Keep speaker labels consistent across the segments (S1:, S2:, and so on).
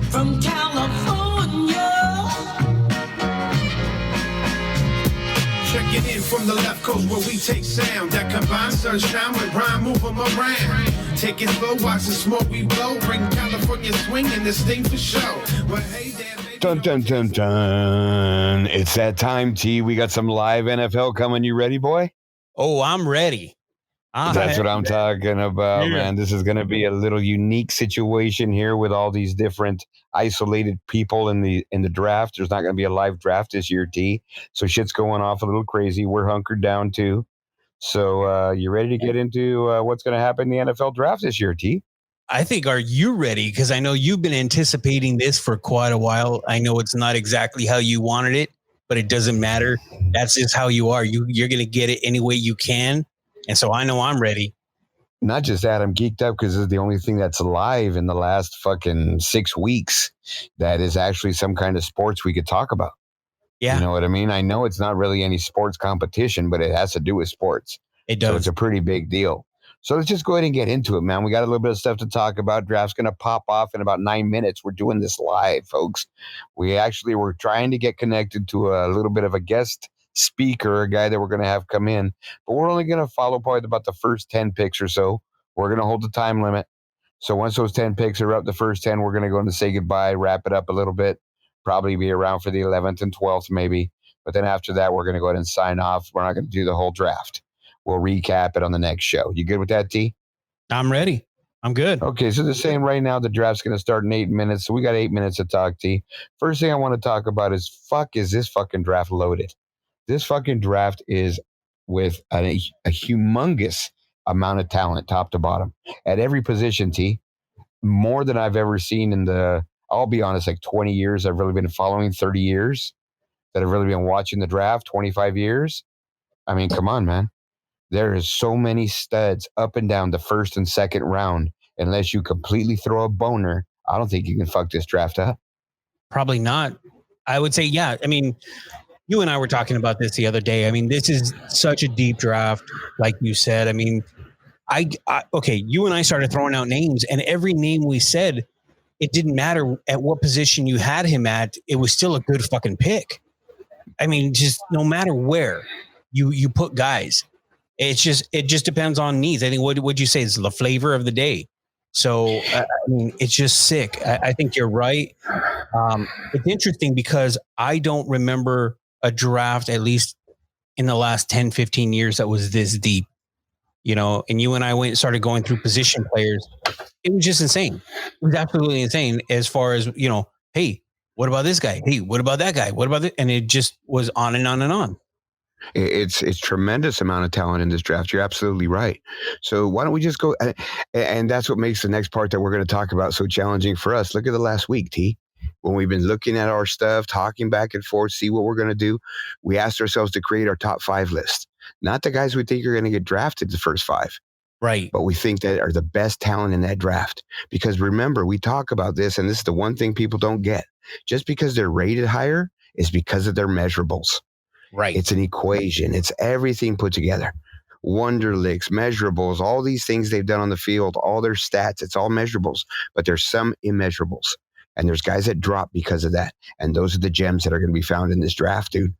S1: from California.
S2: Checking in from the left coast where we take sound that combines sunshine with rhyme, move 'em around. Take it slow, watch the smoke we blow. Bring California swing in this thing for show. Well, hey there, baby.
S3: Dun, dun, dun, dun. It's that time, T. We got some live NFL coming. You ready, boy?
S4: Oh, I'm ready.
S3: That's what I'm talking about,
S4: Yeah.
S3: man. This is going to be a little unique situation here with all these different isolated people in the draft. There's not going to be a live draft this year, T. So shit's going off a little crazy. We're hunkered down too. So you ready to get into what's going to happen in the NFL draft this year, T?
S4: I think, are you ready? Because I know you've been anticipating this for quite a while. I know it's not exactly how you wanted it, but it doesn't matter. That's just how you are. You're going to get it any way you can. And so I know I'm ready.
S3: Not just that, I'm geeked up because this is the only thing that's live in the last fucking 6 weeks that is actually some kind of sports we could talk about.
S4: Yeah.
S3: You know what I mean? I know it's not really any sports competition, but it has to do with sports.
S4: It does.
S3: So it's a pretty big deal. So let's just go ahead and get into it, man. We got a little bit of stuff to talk about. Draft's going to pop off in about 9 minutes. We're doing this live, folks. We're trying to get connected to a little bit of a guest speaker, a guy that we're going to have come in, but we're only going to follow probably about the first 10 picks or so. We're going to hold the time limit. So once those 10 picks are up, the first 10, we're going to go in to say goodbye, wrap it up a little bit, probably be around for the 11th and 12th maybe. But then after that, we're going to go ahead and sign off. We're not going to do the whole draft. We'll recap it on the next show. You good with that, T?
S4: I'm ready. I'm good.
S3: Okay, so the same right now, the draft's going to start in 8 minutes. So we got 8 minutes to talk, T. First thing I want to talk about is is this fucking draft loaded? This fucking draft is with a humongous amount of talent, top to bottom, at every position, T. More than I've ever seen in I'll be honest, like 20 years I've really been following, 30 years that I've really been watching the draft, 25 years. I mean, come on, man. There is so many studs up and down the first and second round. Unless you completely throw a boner, I don't think you can fuck this draft up.
S4: Probably not. I would say, yeah. I mean, you and I were talking about this the other day. I mean, this is such a deep draft, like you said. I mean, okay, you and I started throwing out names, and every name we said, it didn't matter at what position you had him at. It was still a good fucking pick. I mean, just no matter where you put guys, it just depends on needs. I think what would you say is the flavor of the day. So I mean, it's just sick. I think you're right. It's interesting because I don't remember a draft, at least in the last 10, 15 years, that was this deep. You know, and you and I started going through position players. It was just insane. It was absolutely insane as far as, you know, hey, what about this guy? Hey, what about that guy? What about it? And it just was on and on and on.
S3: It's tremendous amount of talent in this draft. You're absolutely right. So why don't we just go? And that's what makes the next part that we're going to talk about so challenging for us. Look at the last week, T. When we've been looking at our stuff, talking back and forth, see what we're going to do. We asked ourselves to create our top 5 list. Not the guys we think are going to get drafted the first 5.
S4: Right.
S3: But we think that are the best talent in that draft. Because remember, we talk about this, and this is the one thing people don't get. Just because they're rated higher is because of their measurables.
S4: Right.
S3: It's an equation. It's everything put together. Wonderlicks, measurables, all these things they've done on the field, all their stats, it's all measurables. But there's some immeasurables. And there's guys that drop because of that. And those are the gems that are going to be found in this draft, dude.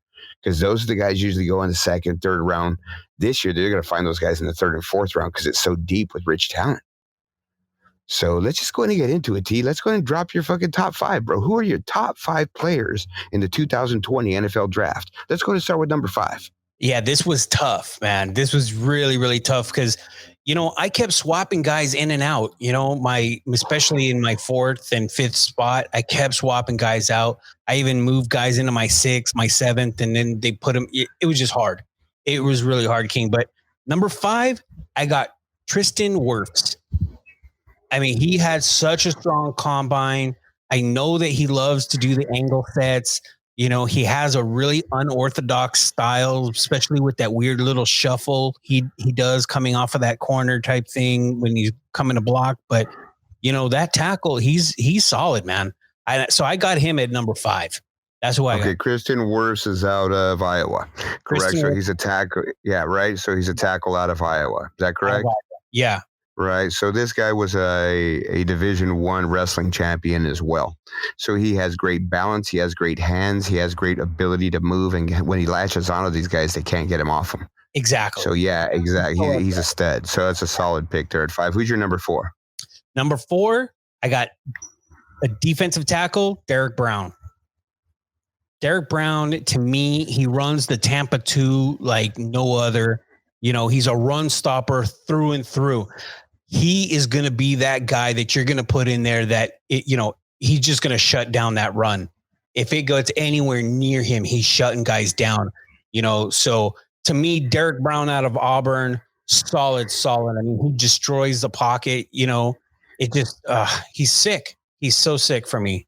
S3: Because those are the guys usually go in the second, third round. This year, they're going to find those guys in the third and fourth round because it's so deep with rich talent. So let's just go ahead and get into it, T. Let's go ahead and drop your fucking top 5, bro. Who are your top 5 players in the 2020 NFL draft? Let's go ahead and start with number 5.
S4: Yeah, this was tough, man. This was really, really tough because, you know, I kept swapping guys in and out, you know, especially in my 4th and 5th spot, I kept swapping guys out. I even moved guys into my 6th, my 7th, and then they put them. It was just hard. It was really hard, King. But number 5, I got Tristan Wirfs. I mean, he had such a strong combine. I know that he loves to do the angle sets. You know, he has a really unorthodox style, especially with that weird little shuffle he does coming off of that corner type thing when he's coming to block. But, you know, that tackle, he's solid, man. So I got him at number 5. That's who I got.
S3: Okay, Tristan Wirfs is out of Iowa. Correct. So he's a tackle. Yeah, right. So he's a tackle out of Iowa. Is that correct?
S4: Yeah.
S3: Right. So this guy was a Division I wrestling champion as well. So he has great balance. He has great hands. He has great ability to move. And when he latches onto these guys, they can't get him off him.
S4: Exactly.
S3: So, yeah, exactly. He's a stud. So that's a solid pick there at 5. Who's your number 4?
S4: Number 4, I got a defensive tackle, Derek Brown. Derek Brown, to me, he runs the Tampa 2 like no other. You know, he's a run stopper through and through. He is going to be that guy that you're going to put in there that, he's just going to shut down that run. If it goes anywhere near him, he's shutting guys down, So to me, Derek Brown out of Auburn, solid. I mean, he destroys the pocket, it just, he's sick. He's so sick for me.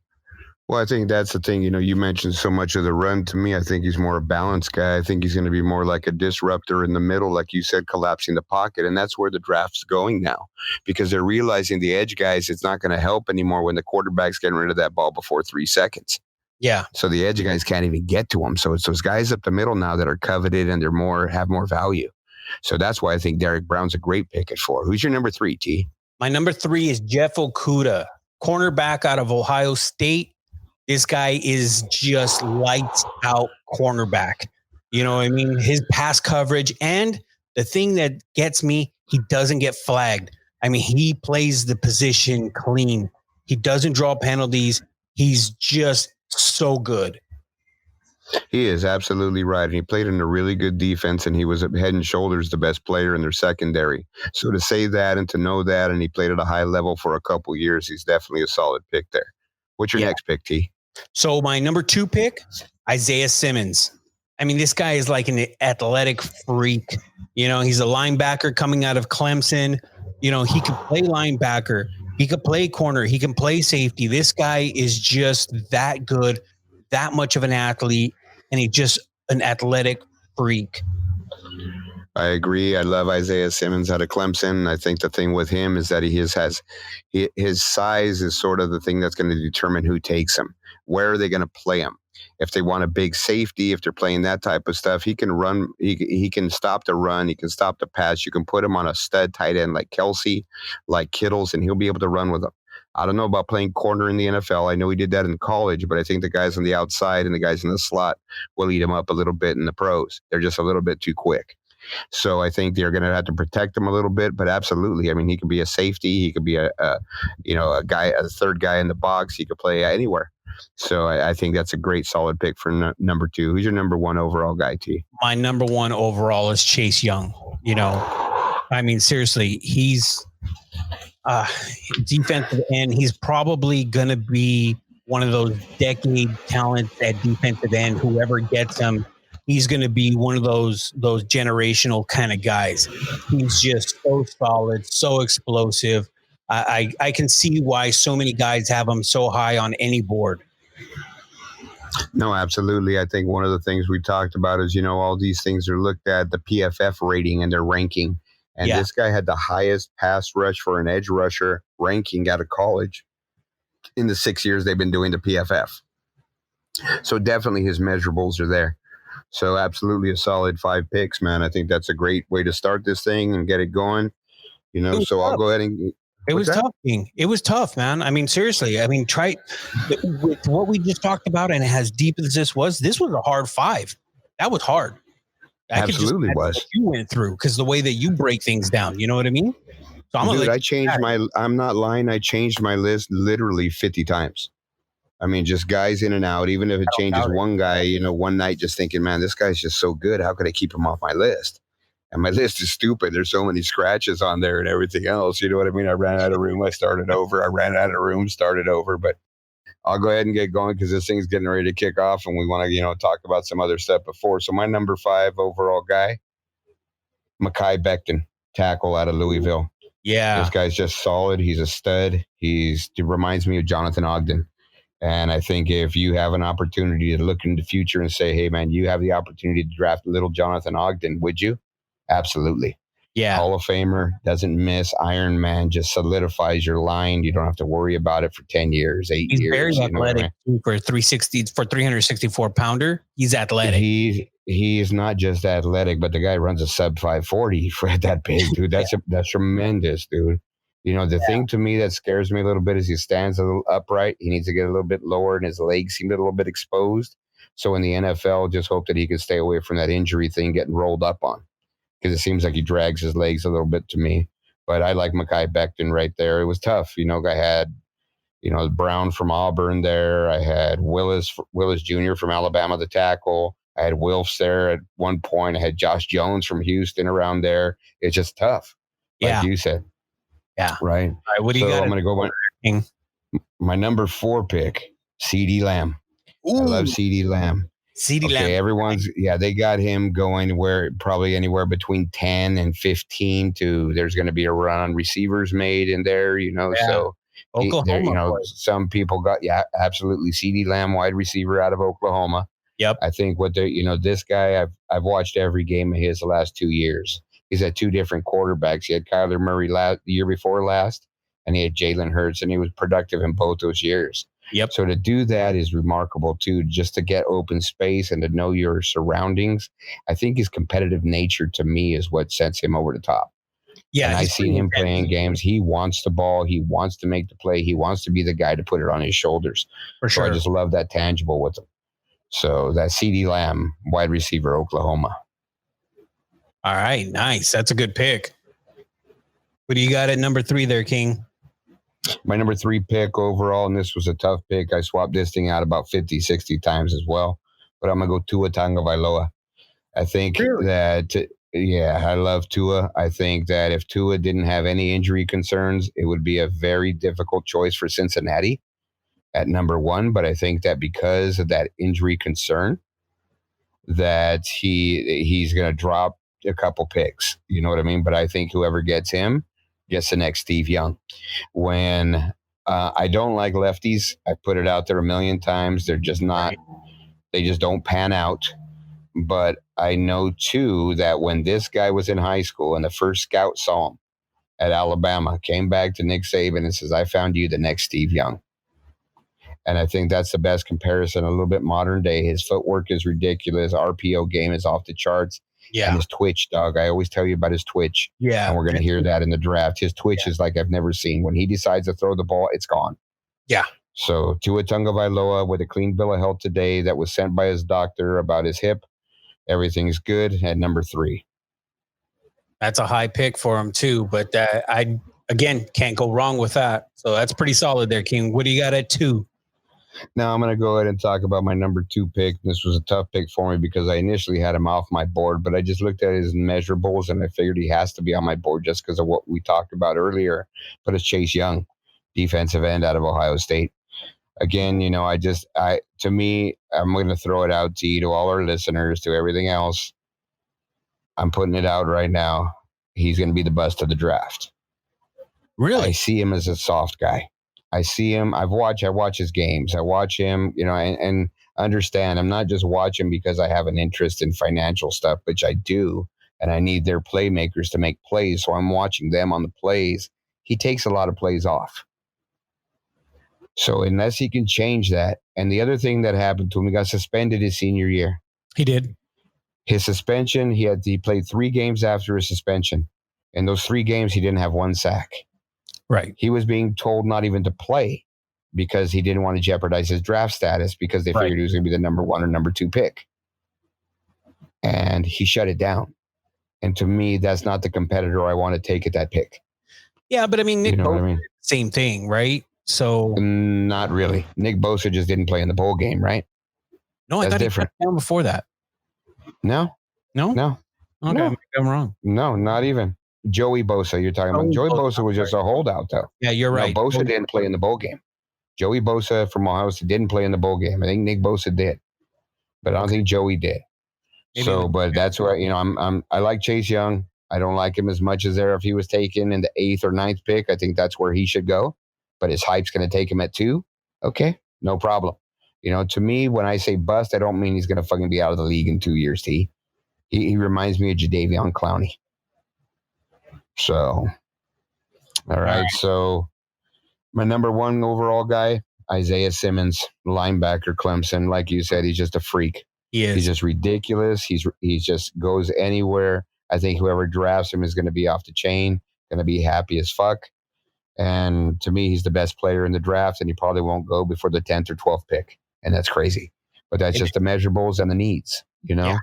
S3: Well, I think that's the thing. You mentioned so much of the run. To me, I think he's more a balanced guy. I think he's going to be more like a disruptor in the middle, like you said, collapsing the pocket. And that's where the draft's going now, because they're realizing the edge guys, it's not going to help anymore when the quarterback's getting rid of that ball before 3 seconds.
S4: Yeah.
S3: So the edge guys can't even get to him. So it's those guys up the middle now that are coveted and have more value. So that's why I think Derek Brown's a great pick at 4. Who's your number 3, T?
S4: My number 3 is Jeff Okudah, cornerback out of Ohio State. This guy is just lights out cornerback. You know what I mean? His pass coverage, and the thing that gets me, he doesn't get flagged. I mean, he plays the position clean. He doesn't draw penalties. He's just so good.
S3: He is absolutely right. And he played in a really good defense, and he was head and shoulders the best player in their secondary. So to say that and to know that, and he played at a high level for a couple years, he's definitely a solid pick there. What's your next pick, T?
S4: So my number 2 pick, Isaiah Simmons. I mean, this guy is like an athletic freak. He's a linebacker coming out of Clemson. He can play linebacker. He could play corner. He can play safety. This guy is just that good, that much of an athlete, and he's just an athletic freak.
S3: I agree. I love Isaiah Simmons out of Clemson. I think the thing with him is that his size is sort of the thing that's going to determine who takes him. Where are they going to play him? If they want a big safety, if they're playing that type of stuff, he can run. He can stop the run. He can stop the pass. You can put him on a stud tight end like Kelsey, like Kittles, and he'll be able to run with them. I don't know about playing corner in the NFL. I know he did that in college, but I think the guys on the outside and the guys in the slot will eat him up a little bit in the pros. They're just a little bit too quick. So I think they're going to have to protect him a little bit, but absolutely. I mean, he could be a safety. He could be a third guy in the box. He could play anywhere. So I think that's a great solid pick for number 2. Who's your number 1 overall guy, T?
S4: My number 1 overall is Chase Young. I mean, seriously, he's defensive end. He's probably going to be one of those decade talents at defensive end. Whoever gets him, he's going to be one of those generational kind of guys. He's just so solid, so explosive. I can see why so many guys have him so high on any board.
S3: No, absolutely. I think one of the things we talked about is, all these things are looked at the PFF rating and their ranking. And this guy had the highest pass rush for an edge rusher ranking out of college in the 6 years they've been doing the PFF. So definitely his measurables are there. So absolutely a solid 5 picks, man. I think that's a great way to start this thing and get it going. So I'll go ahead and...
S4: It was tough, King. It was tough, man. I mean, seriously. I mean, try with what we just talked about, and as deep as this was a hard 5. That was hard.
S3: Absolutely was.
S4: What you went through, because the way that you break things down, you know what I mean? So
S3: I'm not lying. I changed my list literally 50 times. I mean, just guys in and out. Even if it changes one guy, one night, just thinking, man, this guy's just so good. How could I keep him off my list? And my list is stupid. There's so many scratches on there and everything else. You know what I mean? I ran out of room. I started over. I ran out of room, started over. But I'll go ahead and get going because this thing's getting ready to kick off, and we want to, talk about some other stuff before. So my number 5 overall guy, Mekhi Becton, tackle out of Louisville.
S4: Yeah.
S3: This guy's just solid. He's a stud. He reminds me of Jonathan Ogden. And I think if you have an opportunity to look into the future and say, hey, man, you have the opportunity to draft little Jonathan Ogden, would you? Absolutely.
S4: Yeah.
S3: Hall of Famer, doesn't miss. Iron Man just solidifies your line. You don't have to worry about it for 10 years, 8
S4: He's
S3: years.
S4: very
S3: You know what I
S4: athletic
S3: mean?
S4: for 364 pounder. He's athletic.
S3: He is not just athletic, but the guy runs a sub 540 for that big, dude. That's tremendous, dude. You know, the thing to me that scares me a little bit is he stands a little upright. He needs to get a little bit lower, and his legs seem a little bit exposed. So in the NFL, just hope that he can stay away from that injury thing getting rolled up on, because it seems like he drags his legs a little bit to me. But I like Mekhi Becton right there. It was tough. You know, I had, Brown from Auburn there. I had Willis Jr. from Alabama, the tackle. I had Wilfs there at one point. I had Josh Jones from Houston around there. It's just tough, like you said.
S4: Yeah.
S3: Right.
S4: All right. What do you got?
S3: I'm going to go my number 4 pick, CeeDee Lamb.
S4: Ooh.
S3: I love CeeDee Lamb.
S4: CeeDee Lamb.
S3: They got him going probably anywhere between 10 and 15 to there's going to be a run on receivers made in there, so
S4: Oklahoma.
S3: Some people got, absolutely. CeeDee Lamb, wide receiver out of Oklahoma.
S4: Yep.
S3: I think this guy, I've watched every game of his the last 2 years. He's had 2 different quarterbacks. He had Kyler Murray the year before last, and he had Jalen Hurts, and he was productive in both those years.
S4: Yep.
S3: So to do that is remarkable too, just to get open space and to know your surroundings. I think his competitive nature to me is what sets him over the top. Yeah. And I seen him playing games. He wants the ball. He wants to make the play. He wants to be the guy to put it on his shoulders.
S4: For sure.
S3: So I just love that tangible with him. So that CeeDee Lamb, wide receiver, Oklahoma.
S4: All right. Nice. That's a good pick. What do you got at number 3 there, King?
S3: My number 3 pick overall, and this was a tough pick. I swapped this thing out about 50, 60 times as well. But I'm going to go Tua Tagovailoa. I think that, I love Tua. I think that if Tua didn't have any injury concerns, it would be a very difficult choice for Cincinnati at number 1. But I think that because of that injury concern, that he's going to drop a couple picks. You know what I mean? But I think whoever gets him gets the next Steve Young. When I don't like lefties, I put it out there a million times. They're just not, they just don't pan out. But I know too that when this guy was in high school and the first scout saw him at Alabama, came back to Nick Saban and says, I found you the next Steve Young. And I think that's the best comparison, a little bit modern day. His footwork is ridiculous. RPO game is off the charts. Yeah. And his twitch, dog. I always tell you about his twitch. Yeah. And we're going to hear that in the draft. His twitch is like I've never seen. When he decides to throw the ball, it's gone. Yeah. So Tua Tagovailoa with a clean bill of health today that was sent by his doctor about his hip. Everything's good at number 3.
S4: That's a high pick for him too. But I, again, can't go wrong with that. So that's pretty solid there, King. What do you got at 2?
S3: Now I'm going to go ahead and talk about my number 2 pick. This was a tough pick for me because I initially had him off my board, but I just looked at his measurables and I figured he has to be on my board just because of what we talked about earlier. But it's Chase Young, defensive end out of Ohio State. Again, to me, I'm going to throw it out to you, to all our listeners, to everything else. I'm putting it out right now. He's going to be the bust of the draft. Really? I see him as a soft guy. I see him. I watch his games. I watch him, and understand I'm not just watching because I have an interest in financial stuff, which I do. And I need their playmakers to make plays. So I'm watching them on the plays. He takes a lot of plays off. So unless he can change that. And the other thing that happened to him, he got suspended his senior year.
S4: He did.
S3: His suspension, he played 3 games after his suspension. In those 3 games, he didn't have 1 sack. Right. He was being told not even to play because he didn't want to jeopardize his draft status because they figured he was going to be the number 1 or number 2 pick. And he shut it down. And to me, that's not the competitor I want to take at that pick.
S4: Yeah, but I mean, Nick Bosa, same thing, right? So
S3: not really. Nick Bosa just didn't play in the bowl game, right?
S4: No, I thought different. He played before that.
S3: No.
S4: Okay,
S3: no.
S4: I'm wrong.
S3: No, not even. Joey Bosa, you're talking about. Joey Bosa was just a holdout, though.
S4: Yeah, you're right.
S3: No, Bosa didn't play in the bowl game. Joey Bosa from Ohio State didn't play in the bowl game. I think Nick Bosa did, but I don't think Joey did. Maybe but that's where I like Chase Young. I don't like him as much as if he was taken in the 8th or 9th pick. I think that's where he should go. But his hype's going to take him at 2. Okay, no problem. To me, when I say bust, I don't mean he's going to fucking be out of the league in 2 years. He reminds me of Jadeveon Clowney. So, all right. So, my number one overall guy, Isaiah Simmons, linebacker, Clemson. Like you said, he's just a freak.
S4: He is.
S3: He's just ridiculous. He just goes anywhere. I think whoever drafts him is going to be off the chain, going to be happy as fuck. And to me, he's the best player in the draft, and he probably won't go before the 10th or 12th pick. And that's crazy. But that's just the measurables and the needs, you know? Yeah.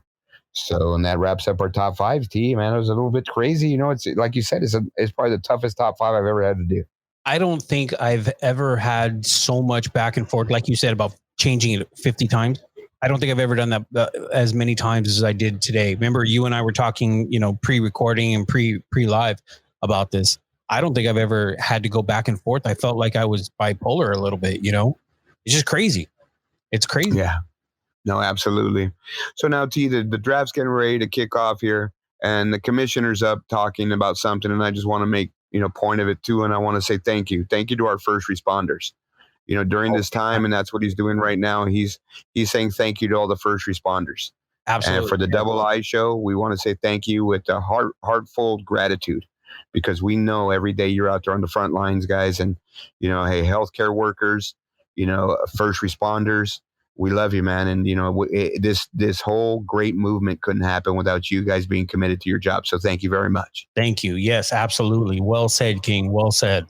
S3: So, and that wraps up our top five, T. Man, it was a little bit crazy. You know, it's like you said, it's probably the toughest top five I've ever had to do.
S4: I don't think I've ever had so much back and forth, like you said, about changing it 50 times. I don't think I've ever done that as many times as I did today. Remember, you and I were talking, you know, pre-recording and pre-live about this. I don't think I've ever had to go back and forth. I felt like I was bipolar a little bit, you know? It's just crazy. It's crazy.
S3: Yeah. No, absolutely. So now, T, the draft's getting ready to kick off here, and the commissioner's up talking about something, and I just want to make, you know, point of it too, and I want to say thank you. Thank you to our first responders. You know, during this time, and that's what he's doing right now. He's saying thank you to all the first responders.
S4: Absolutely.
S3: And for the Double I Show, we want to say thank you with a heartful gratitude, because we know every day you're out there on the front lines, guys. And, you know, hey, healthcare workers, you know, first responders, we love you, man. And, you know, this whole great movement couldn't happen without you guys being committed to your job. So thank you very much.
S4: Thank you. Yes, absolutely. Well said, King. Well said.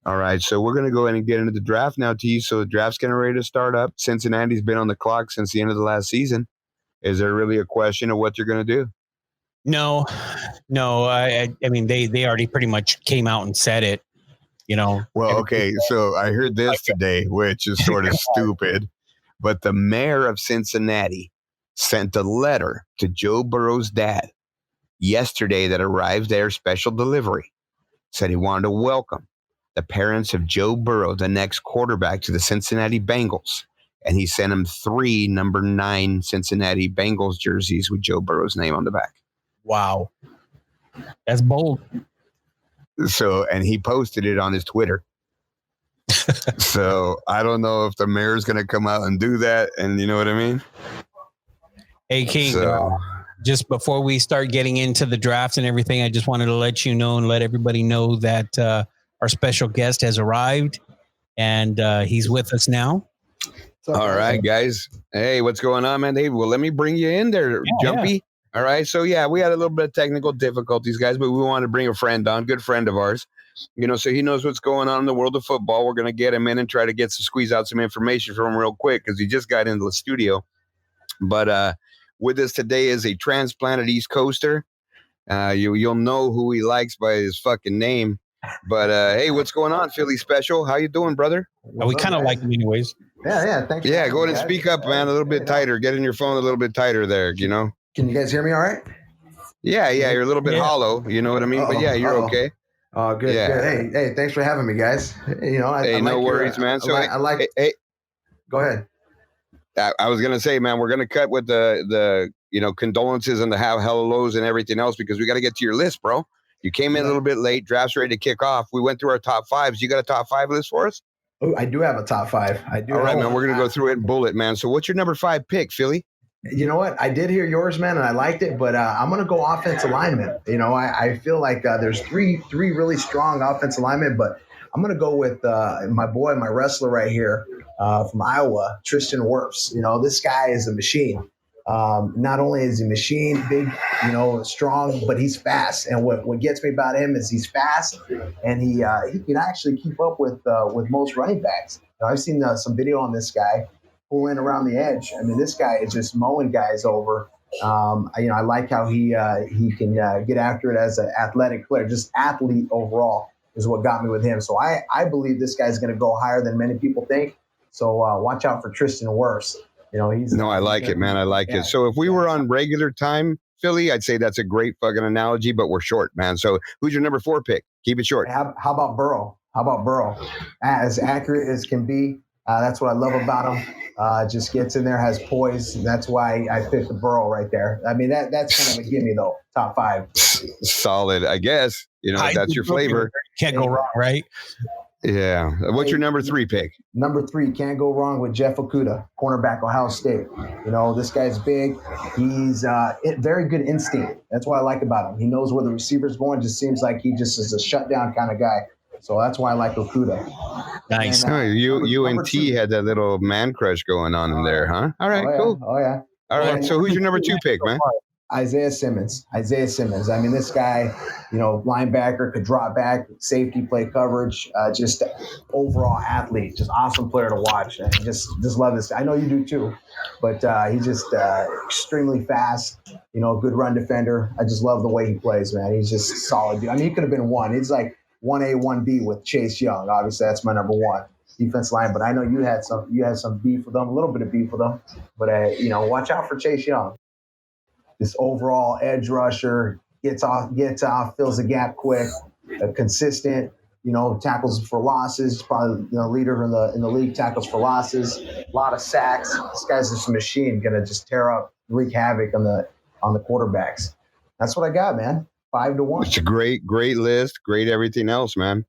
S3: All right, so we're going to go ahead and get into the draft now, T. So the draft's getting ready to start up. Cincinnati's been on the clock since the end of the last season. Is there really a question of what you're going to do?
S4: No. I mean, they already pretty much came out and said it, you know.
S3: Well, okay, so I heard this today, which is sort of stupid, but the mayor of Cincinnati sent a letter to Joe Burrow's dad yesterday that arrived there, special delivery. Said he wanted to welcome the parents of Joe Burrow, the next quarterback, to the Cincinnati Bengals. And he sent him 3 number 9 Cincinnati Bengals jerseys with Joe Burrow's name on the back.
S4: Wow. That's bold.
S3: So, and he posted it on his Twitter. So I don't know if the mayor's going to come out and do that. And you know what I mean?
S4: Hey, King, just before we start getting into the draft and everything, I just wanted to let you know and let everybody know that our special guest has arrived, and he's with us now.
S3: All right, guys. Hey, what's going on, man? Hey, well, let me bring you in there, Jumpy. Yeah. All right. So, yeah, we had a little bit of technical difficulties, guys, but we wanted to bring a friend on, good friend of ours. You know, so he knows what's going on in the world of football. We're going to get him in and try to squeeze out some information from him real quick, because he just got into the studio. But with us today is a transplanted East Coaster. You'll know who he likes by his fucking name. But hey, what's going on, Phillee Special? How you doing, brother?
S4: We kind of like him anyways.
S5: Yeah. Thanks.
S3: Yeah, go ahead and speak up, man. A little bit tighter. Get in your phone a little bit tighter there, you know?
S5: Can you guys hear me all right?
S3: Yeah, you're a little bit hollow. You know what I mean? But yeah, you're okay.
S5: Oh, good. Yeah. Good. Hey, thanks for having me, guys. You know, I
S3: no
S5: like
S3: worries, man. So
S5: I like.
S3: Hey,
S5: go ahead.
S3: I was gonna say, man, we're gonna cut with the condolences and the hellos and everything else, because we got to get to your list, bro. You came in a little bit late. Draft's ready to kick off. We went through our top 5s. You got a top 5 list for us?
S5: Oh, I do have a top 5. I do.
S3: All right, man. We're gonna go through it and bullet, man. So, what's your number 5 pick, Philly?
S5: You know what? I did hear yours, man, and I liked it, but I'm going to go offensive lineman. You know, I feel like there's three really strong offensive linemen, but I'm going to go with my boy, my wrestler right here from Iowa, Tristan Wirfs. You know, this guy is a machine. Not only is he a machine, big, you know, strong, but he's fast. And what gets me about him is he's fast, and he can actually keep up with most running backs. You know, I've seen some video on this guy pulling around the edge. I mean, this guy is just mowing guys over. I like how he can get after it as an athletic player. Just athlete overall is what got me with him. So I believe this guy's going to go higher than many people think. So watch out for Tristan Wirfs. You know,
S3: I like it, man. I like it. So if we were on regular time, Philly, I'd say that's a great fucking analogy, but we're short, man. So who's your number 4 pick? Keep it short.
S5: How about Burrow? As accurate as can be. That's what I love about him. Just gets in there, has poise. That's why I picked the Burrow right there. I mean, that's kind of a gimme, though. Top 5.
S3: Solid, I guess. You know, that's your flavor.
S4: Can't go wrong, right?
S3: Yeah. What's your
S5: Hey,
S3: number 3 pick?
S5: Number 3, can't go wrong with Jeff Okudah, cornerback, Ohio State. You know, this guy's big. He's very good instinct. That's what I like about him. He knows where the receiver's going. Just seems like he just is a shutdown kind of guy. So that's why I like Okudah.
S4: Nice.
S5: And,
S3: You and
S5: number
S3: T
S5: 2.
S3: had that little man crush going on in there, huh? All right,
S5: Oh, yeah.
S3: cool.
S5: Oh, yeah.
S3: All right.
S5: And
S3: So who's your number 2 pick, man?
S5: Isaiah Simmons. I mean, this guy, you know, linebacker, could drop back, safety, play coverage, just overall athlete, just awesome player to watch. And just love this. I know you do too, but he's just extremely fast, you know, good run defender. I just love the way he plays, man. He's just solid, dude. I mean, he could have been 1. He's like 1A, 1B with Chase Young. Obviously, that's my number 1 defense line. But I know you had some beef with them, a little bit of beef with them. But you know, watch out for Chase Young. This overall edge rusher, gets off, fills the gap quick, consistent, you know, tackles for losses, probably, you know, leader in the league, tackles for losses, a lot of sacks. This guy's just a machine, gonna just tear up, wreak havoc on the quarterbacks. That's what I got, man. 5-1.
S3: It's a great list. Great everything else, man.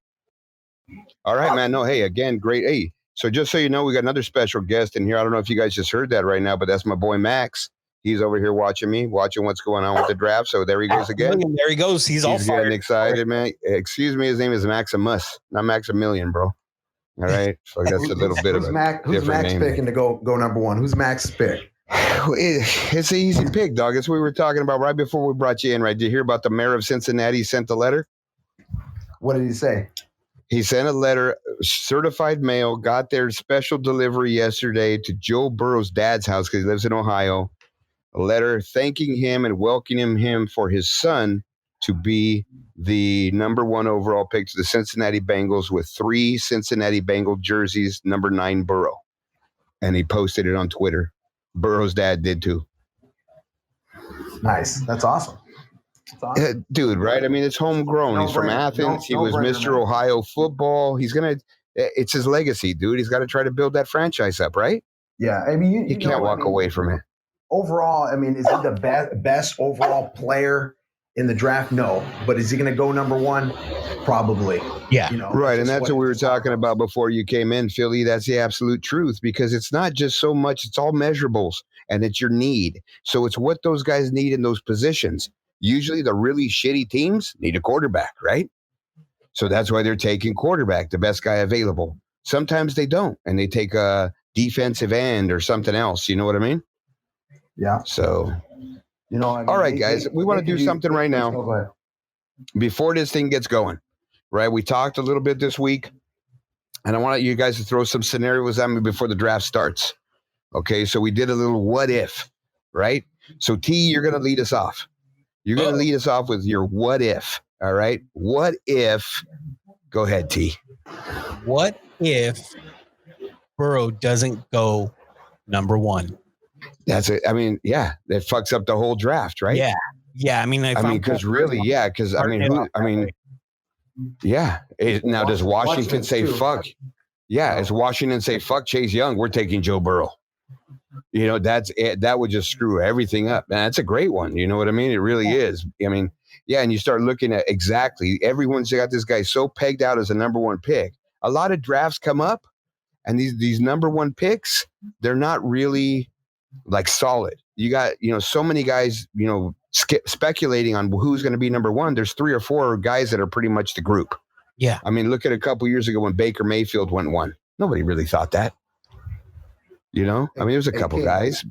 S3: All right, man. No, hey, again, great. Hey, so just so you know, we got another special guest in here. I don't know if you guys just heard that right now, but that's my boy Max. He's over here watching what's going on with the draft. So there he goes again.
S4: There he goes. He's all
S3: getting excited, man. Excuse me, his name is Maximus, not Maximilian, bro. All right, so that's a little bit of a
S5: who's Max
S3: name
S5: picking to go number 1? Who's Max's pick?
S3: It's an easy pick, dog. It's what we were talking about right before we brought you in, right? Did you hear about the mayor of Cincinnati sent a letter?
S5: What did he say?
S3: He sent a letter, certified mail, got their special delivery yesterday to Joe Burrow's dad's house because he lives in Ohio. A letter thanking him and welcoming him for his son to be the number 1 overall pick to the Cincinnati Bengals with 3 Cincinnati Bengal jerseys, number 9 Burrow. And he posted it on Twitter. Burrow's dad did too.
S5: Nice. That's awesome.
S3: Dude, right? I mean, it's homegrown. He's from Athens. He was Mr. Ohio football. It's his legacy, dude. He's got to try to build that franchise up, right?
S5: Yeah. I mean,
S3: you can't walk away from it.
S5: Overall, I mean, is he the best overall player in the draft? No. But is he going to go number 1? Probably.
S4: Yeah.
S5: You know,
S3: right. And that's what we were talking about before you came in, Philly. That's the absolute truth, because it's not just so much, it's all measurables and it's your need. So it's what those guys need in those positions. Usually the really shitty teams need a quarterback, right? So that's why they're taking quarterback, the best guy available. Sometimes they don't, and they take a defensive end or something else. You know what I mean?
S5: Yeah.
S3: So,
S5: you know, I mean,
S3: all right, guys, we want to do something right now before this thing gets going, right? We talked a little bit this week, and I want you guys to throw some scenarios at me before the draft starts. Okay, so we did a little what if, right? So, T, you're going to lead us off. You're going to lead us off with your what if, all right? What if, go ahead, T.
S4: What if Burrow doesn't go number 1?
S3: That's it. I mean, yeah, that fucks up the whole draft, right?
S4: Yeah. Yeah. I mean, because
S3: really, yeah, because now does Washington say fuck? Yeah, as Washington say fuck Chase Young, we're taking Joe Burrow. You know, that would just screw everything up. And that's a great one. You know what I mean? It really is. I mean, yeah, and you start looking at exactly, everyone's got this guy so pegged out as a number 1 pick. A lot of drafts come up, and these number 1 picks, they're not really like solid. You got, so many guys, speculating on who's going to be number 1. There's 3 or 4 guys that are pretty much the group.
S4: Yeah.
S3: I mean, look at a couple years ago when Baker Mayfield went 1. Nobody really thought that. I mean, there's a couple guys.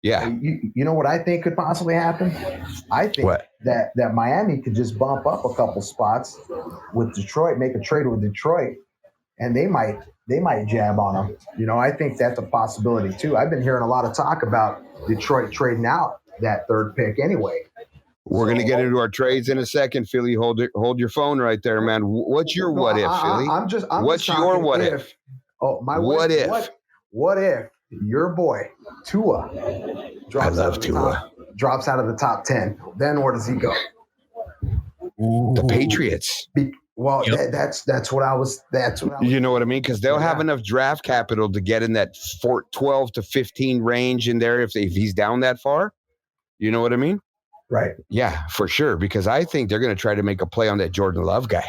S3: Yeah.
S5: You know what I think could possibly happen? I think that Miami could just bump up a couple spots with Detroit, make a trade with Detroit, and they might jab on them. I think that's a possibility too. I've been hearing a lot of talk about Detroit trading out that 3rd pick anyway.
S3: We're going to get into our trades in a second, Philly. Hold your phone right there, man. What's your what if, Philly? What's your what if?
S5: Oh, my what if? What if your boy Tua drops out of the top 10? Then where does he go?
S3: The Patriots.
S5: Yep. That's what I was.
S3: You know what I mean? Because they'll have enough draft capital to get in that 12 to 15 range in there if he's down that far. You know what I mean?
S5: Right.
S3: Yeah, for sure. Because I think they're going to try to make a play on that Jordan Love guy.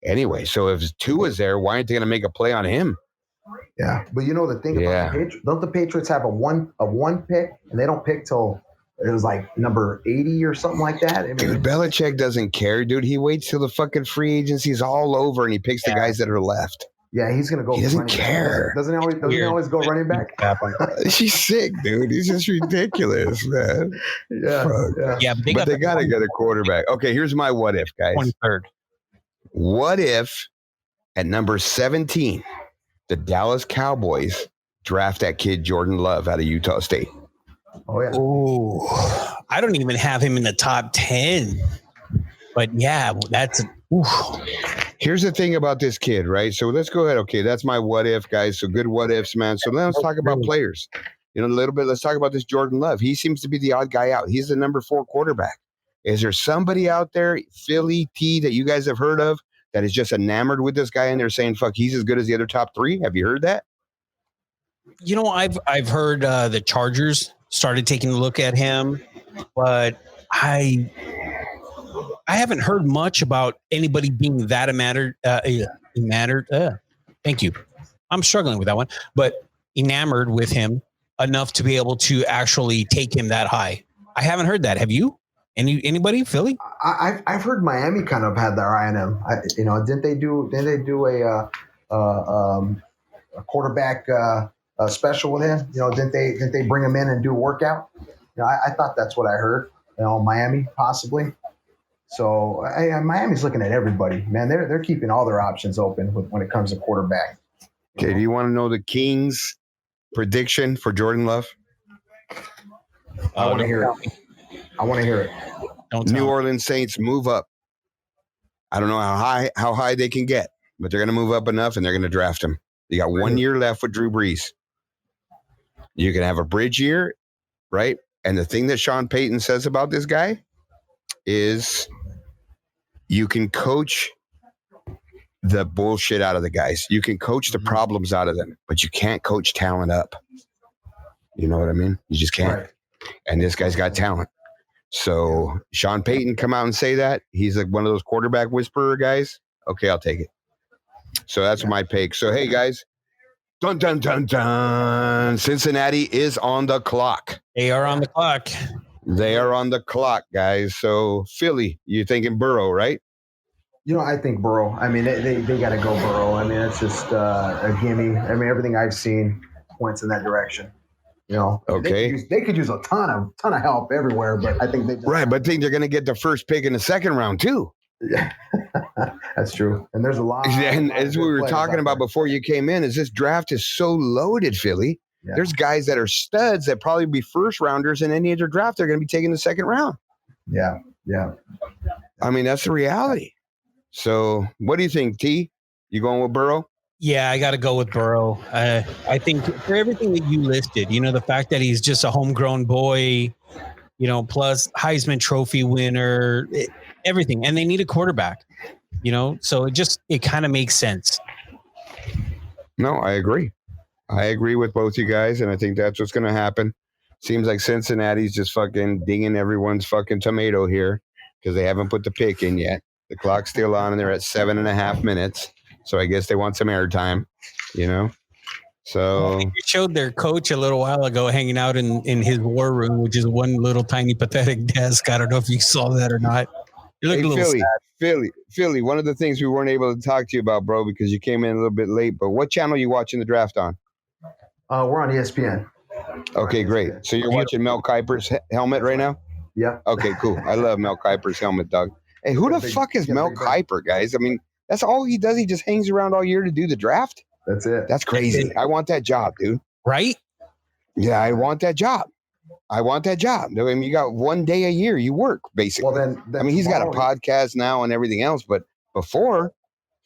S3: Anyway, so if Tua's there, why aren't they going to make a play on him?
S5: Yeah, but you know the thing about the Patriots, don't the Patriots have a one pick, and they don't pick till it was like number 80 or something like that? I mean,
S3: Dude, Belichick doesn't care, dude. He waits till the fucking free agency's all over and he picks the guys that are left.
S5: Yeah, he's gonna go.
S3: He doesn't care.
S5: Doesn't he always go running back?
S3: She's sick, dude. He's just ridiculous, man.
S5: Yeah.
S3: But they gotta get a quarterback. Okay, here's my what if, guys.
S4: 23rd.
S3: What if at number 17, the Dallas Cowboys draft that kid Jordan Love out of Utah State?
S5: Oh yeah.
S4: Oh, I don't even have him in the top 10. But yeah, that's.
S3: Here's the thing about this kid, right? So let's go ahead. Okay, that's my what if, guys. So good what ifs, man. So let's talk about players. You know, a little bit. Let's talk about this Jordan Love. He seems to be the odd guy out. He's the number 4 quarterback. Is there somebody out there, Philly T, that you guys have heard of that is just enamored with this guy and they're saying, fuck, he's as good as the other top 3? Have you heard that?
S4: You know, I've heard the Chargers started taking a look at him, but I haven't heard much about anybody being that enamored. Thank you. I'm struggling with that one, but enamored with him enough to be able to actually take him that high. I haven't heard that. Have you? Anybody? Philly?
S5: I've heard Miami kind of had their eye on him. Didn't they do a quarterback special with him? Didn't they bring him in and do a workout? I thought that's what I heard. Miami possibly. So Miami's looking at everybody, man. They're keeping all their options open when it comes to quarterback.
S3: Okay, do you want to know the Kings' prediction for Jordan Love?
S5: I want to hear it. I want to hear it.
S3: New Orleans Saints move up. I don't know how high they can get, but they're going to move up enough and they're going to draft him. You got 1 year left with Drew Brees. You can have a bridge year, right? And the thing that Sean Payton says about this guy is you can coach the bullshit out of the guys. You can coach the problems out of them, but you can't coach talent up. You know what I mean? You just can't. Right. And this guy's got talent. So Sean Payton come out and say that. He's like one of those quarterback whisperer guys. Okay, I'll take it. So that's my pick. So, hey, guys. Dun, dun, dun, dun. Cincinnati is on the clock.
S4: They are on the clock.
S3: They are on the clock, guys. So, Philly, you're thinking Burrow, right?
S5: I think Burrow. I mean, they got to go Burrow. I mean, it's just a gimme. I mean, everything I've seen points in that direction.
S3: Okay.
S5: They could use a ton of help everywhere, but I think
S3: right. But I think they're going to get the first pick in the second round too.
S5: Yeah, that's true. And there's a lot.
S3: And as we were talking about before you came in, is this draft is so loaded, Philly. Yeah. There's guys that are studs that probably be first rounders in any other draft. They're going to be taking the second round.
S5: Yeah. Yeah.
S3: I mean, that's the reality. So what do you think, T? You going with Burrow?
S4: Yeah, I got to go with Burrow. I think for everything that you listed, the fact that he's just a homegrown boy, plus Heisman Trophy winner, everything. And they need a quarterback, so it kind of makes sense.
S3: No, I agree. I agree with both you guys. And I think that's what's going to happen. Seems like Cincinnati's just fucking dinging everyone's fucking tomato here because they haven't put the pick in yet. The clock's still on and they're at 7.5 minutes. So I guess they want some airtime, So
S4: they showed their coach a little while ago hanging out in his war room, which is one little tiny pathetic desk. I don't know if you saw that or not. You look a little sad.
S3: Philly. One of the things we weren't able to talk to you about, bro, because you came in a little bit late. But what channel are you watching the draft on?
S5: We're on ESPN.
S3: Okay, great. So you're watching Mel Kiper's helmet right now?
S5: Yeah.
S3: Okay, cool. I love Mel Kiper's helmet, dog. Hey, who the fuck is Mel Kiper, guys? I mean, that's all he does. He just hangs around all year to do the draft.
S5: That's it.
S3: That's crazy. I want that job, dude.
S4: Right?
S3: Yeah, I want that job. I mean, you got 1 day a year you work, basically.
S5: Well, then
S3: he's got a podcast now and everything else, but before,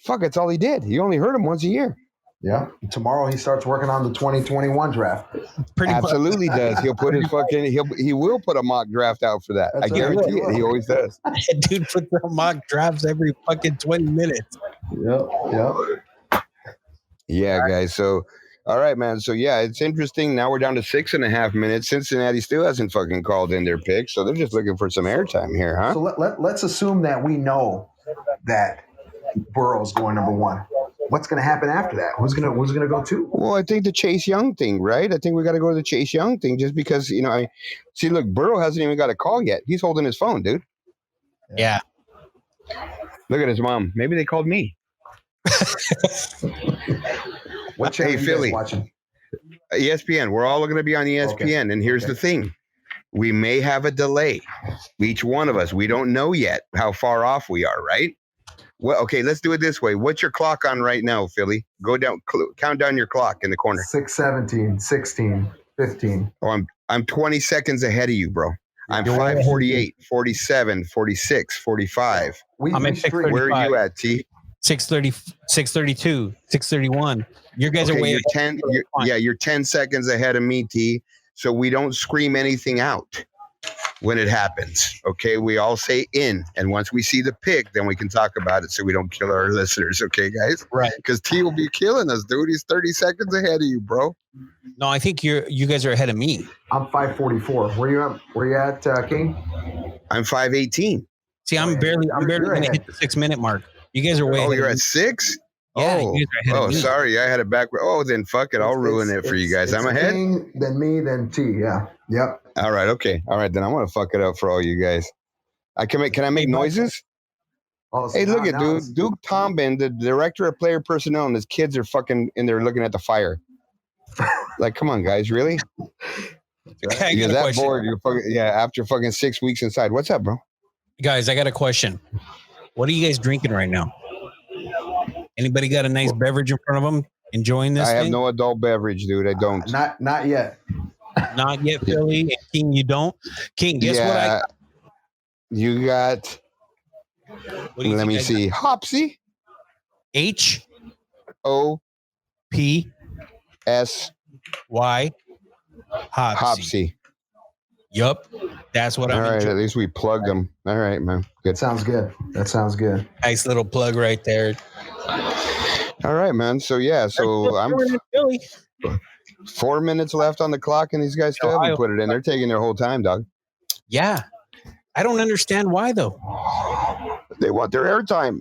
S3: that's all he did. You only heard him once a year.
S5: Yeah. Tomorrow he starts working on the 2021 draft.
S3: Absolutely does. He'll put his he will put a mock draft out for that. I guarantee it. He always does.
S4: Dude puts out mock drafts every fucking 20 minutes.
S5: Yep.
S3: Yeah, guys. So, all right, man. So, yeah, it's interesting. Now we're down to 6.5 minutes. Cincinnati still hasn't fucking called in their pick, so they're just looking for some airtime here, huh?
S5: So let's assume that we know that Burrow's going number one. What's going to happen after that? Who's gonna go two?
S3: Well, I think the Chase Young thing, right? I think we got to go to the Chase Young thing just because, see, look, Burrow hasn't even got a call yet. He's holding his phone, dude.
S4: Yeah.
S3: Look at his mom. Maybe they called me.
S5: What channel
S3: Hey,
S5: you guys
S3: Philly.
S5: watching?
S3: ESPN. We're all going to be on ESPN.
S5: Okay.
S3: And here's the thing. We may have a delay. Each one of us. We don't know yet how far off we are, right? Well, okay, let's do it this way. What's your clock on right now, Philly? Go down, count down your clock in the corner.
S5: 6:17, 16, 15.
S3: Oh, I'm 20 seconds ahead of you, bro. I'm 5:48, 47, 46, 45.
S4: I'm at 6:35.
S3: Where are you at, T?
S4: 6:30, 6:32, 6:31. You guys are way
S3: you're 10. You're 10 seconds ahead of me, T. So we don't scream anything out when it happens. Okay, we all say in, and once we see the pick, then we can talk about it so we don't kill our listeners. Okay, guys?
S4: Right.
S3: Because T will be killing us, dude. He's 30 seconds ahead of you, bro.
S4: No, I think you guys are ahead of me.
S5: I'm 5:44. Where you at, King?
S3: I'm 5:18.
S4: See, I'm barely going to hit the 6 minute mark. You guys are way.
S3: Oh,
S4: ahead
S3: you're
S4: of
S3: at
S4: me.
S3: 6?
S4: Yeah,
S3: Oh,
S4: you guys are ahead of me.
S3: Sorry, I had it back. Oh, then fuck it. I'll ruin it for you guys. I'm ahead.
S5: King, then me, then T. Yeah. Yep.
S3: All right. Okay. All right. Then I'm gonna fuck it up for all you guys. Can I make noises?
S5: Oh, so
S3: Hey, look
S5: now-
S3: at
S5: now
S3: Duke.
S5: it's-
S3: Duke Tombin, the director of player personnel, and his kids are fucking in there looking at the fire. Like, come on, guys, really?
S4: I
S3: You're
S4: got a
S3: that
S4: question.
S3: bored. You're fucking after fucking 6 weeks inside. What's up, bro?
S4: Guys, I got a question. What are you guys drinking right now? Anybody got a nice beverage in front of them? Enjoying this?
S3: I have
S4: thing?
S3: no adult beverage, dude. I don't.
S5: Not yet.
S4: Not yet, Philly. And King, you don't. King, guess what?
S3: You got.
S4: What do you
S3: Let
S4: think
S3: me
S4: I
S3: see. Hopsy.
S4: got?
S3: O
S4: HPY
S3: S
S4: Hopsy.
S3: Hopsy.
S4: Yup. That's what
S3: All
S4: I'm
S3: right. At
S4: enjoying.
S3: least we plugged them. All right, man. Good.
S5: That sounds good.
S4: Nice little plug right there.
S3: All right, man. So I'm
S4: Philly.
S3: 4 minutes left on the clock, and these guys still haven't
S4: Ohio.
S3: put it in. They're taking their whole time, dog.
S4: Yeah. I don't understand why though.
S3: They want their airtime.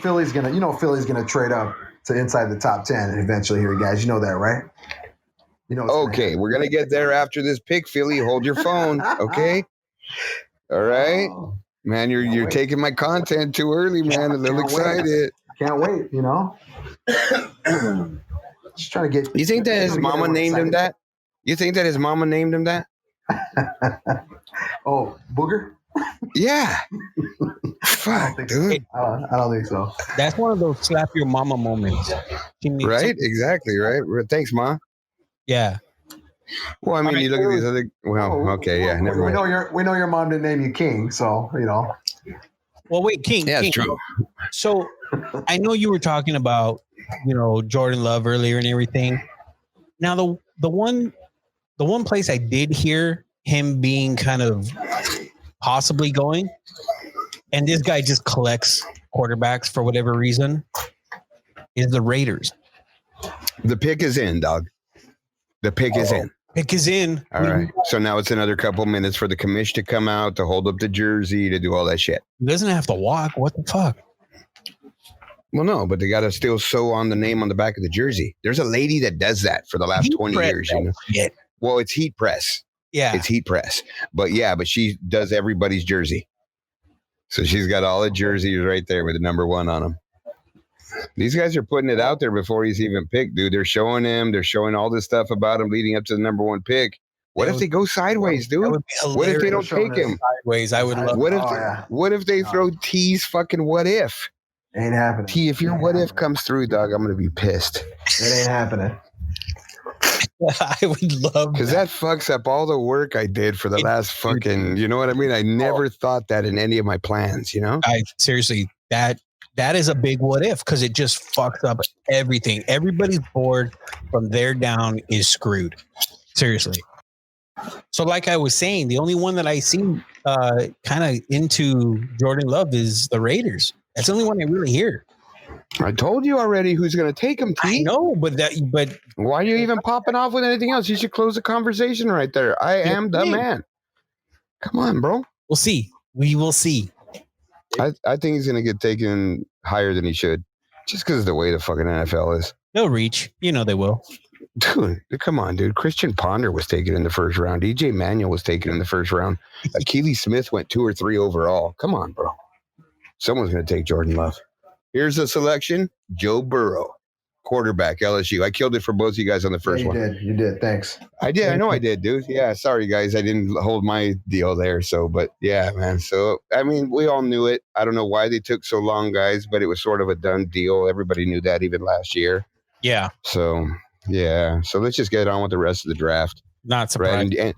S5: Philly's gonna trade up to inside the top 10 eventually here, guys. You know that, right? You know.
S3: Okay, we're gonna get there after this pick, Philly. Hold your phone, okay? All right, man. You're taking my content too early, man. A little excited.
S5: Can't wait. You know. Just trying to get.
S3: You think that his
S5: get
S3: mama
S5: everyone
S3: named him
S5: excited.
S3: that? You think that his mama named him that?
S5: Oh, Booger.
S3: Yeah. Fuck, dude.
S5: I don't think so.
S4: That's one of those slap your mama moments. She needs
S3: Right?
S4: to-
S3: Exactly. Right. Thanks, Ma.
S4: yeah.
S3: Well, I mean, you look at these other. Well, okay, yeah, never
S5: We
S3: mind.
S5: know your mom didn't name you King, so you know.
S4: Well, wait, King.
S3: Yeah, it's
S4: King.
S3: true.
S4: So I know you were talking about, Jordan Love earlier and everything. Now the one place I did hear him being kind of possibly going, and this guy just collects quarterbacks for whatever reason, is the Raiders.
S3: The pick is in, dog. The pick is in.
S4: Pick is in.
S3: All right. So now it's another couple minutes for the commish to come out, to hold up the jersey, to do all that shit.
S4: He doesn't have to walk. What the fuck?
S3: Well, no, but they got to still sew on the name on the back of the jersey. There's a lady that does that for the last
S4: Heat
S3: 20
S4: press
S3: years.
S4: that shit.
S3: Well, it's heat press.
S4: Yeah.
S3: It's heat press. But she does everybody's jersey. So she's got all the jerseys right there with the number 1 on them. These guys are putting it out there before he's even picked, dude. They're showing him. They're showing all this stuff about him leading up to the number 1 pick. What if they go sideways,
S4: That
S3: dude?
S4: would be
S3: What if they
S4: hilarious.
S3: don't take him?
S4: Sideways, I would love.
S3: What if they throw T's fucking what if?
S5: Ain't happening.
S3: T, if your what if comes through, dog, I'm gonna be pissed.
S5: It ain't happening.
S4: I would love
S3: Because that fucks up all the work I did for the last fucking, you know what I mean? I never thought that in any of my plans, you know?
S4: I seriously, that is a big what if, because it just fucks up everything. Everybody's board from there down is screwed. Seriously. So like I was saying, the only one that I see kind of into Jordan Love is the Raiders. That's the only one I really hear.
S3: I told you already who's gonna take him, T.
S4: I know, but
S3: Why are you even popping off with anything else? You should close the conversation right there. I am the man. Come on, bro.
S4: we'll see. We will see.
S3: I think he's going to get taken higher than he should, just because of the way the fucking NFL is.
S4: They'll reach. You know they will.
S3: Dude, come on, dude. Christian Ponder was taken in the first round. EJ Manuel was taken in the first round. Achilles Smith went 2 or 3 overall. Come on, bro. Someone's going to take Jordan Love. Here's the selection. Joe Burrow, quarterback, LSU. I killed it for both of you guys on the first one.
S5: You did. Thanks.
S3: I did. I know I did, dude. Yeah, sorry, guys. I didn't hold my deal there. So, but yeah, man. So, I mean, we all knew it. I don't know why they took so long, guys, but it was sort of a done deal. Everybody knew that even last year.
S4: Yeah.
S3: So, yeah. So let's just get on with the rest of the draft.
S4: Not surprised.
S3: Right?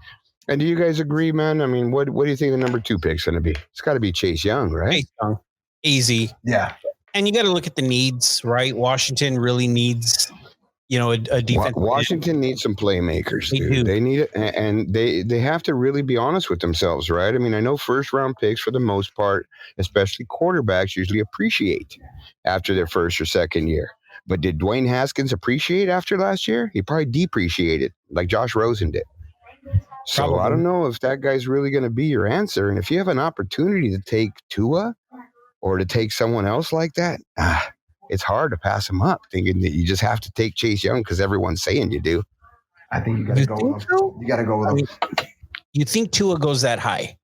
S3: And do you guys agree, man? I mean, what do you think the number 2 pick's going to be? It's got to be Chase Young, right?
S4: Chase Young. Easy.
S5: Yeah.
S4: And you got to look at the needs, right? Washington really needs, a defense.
S3: Washington needs some playmakers, dude. They need it, and they have to really be honest with themselves, right? I mean, I know first-round picks, for the most part, especially quarterbacks, usually appreciate after their first or second year. But did Dwayne Haskins appreciate after last year? He probably depreciated, like Josh Rosen did. So probably. I don't know if that guy's really going to be your answer. And if you have an opportunity to take Tua or to take someone else like that, it's hard to pass him up, thinking that you just have to take Chase Young because everyone's saying you do.
S5: I think you got to go with him. You got to go with him.
S4: You think Tua goes that high?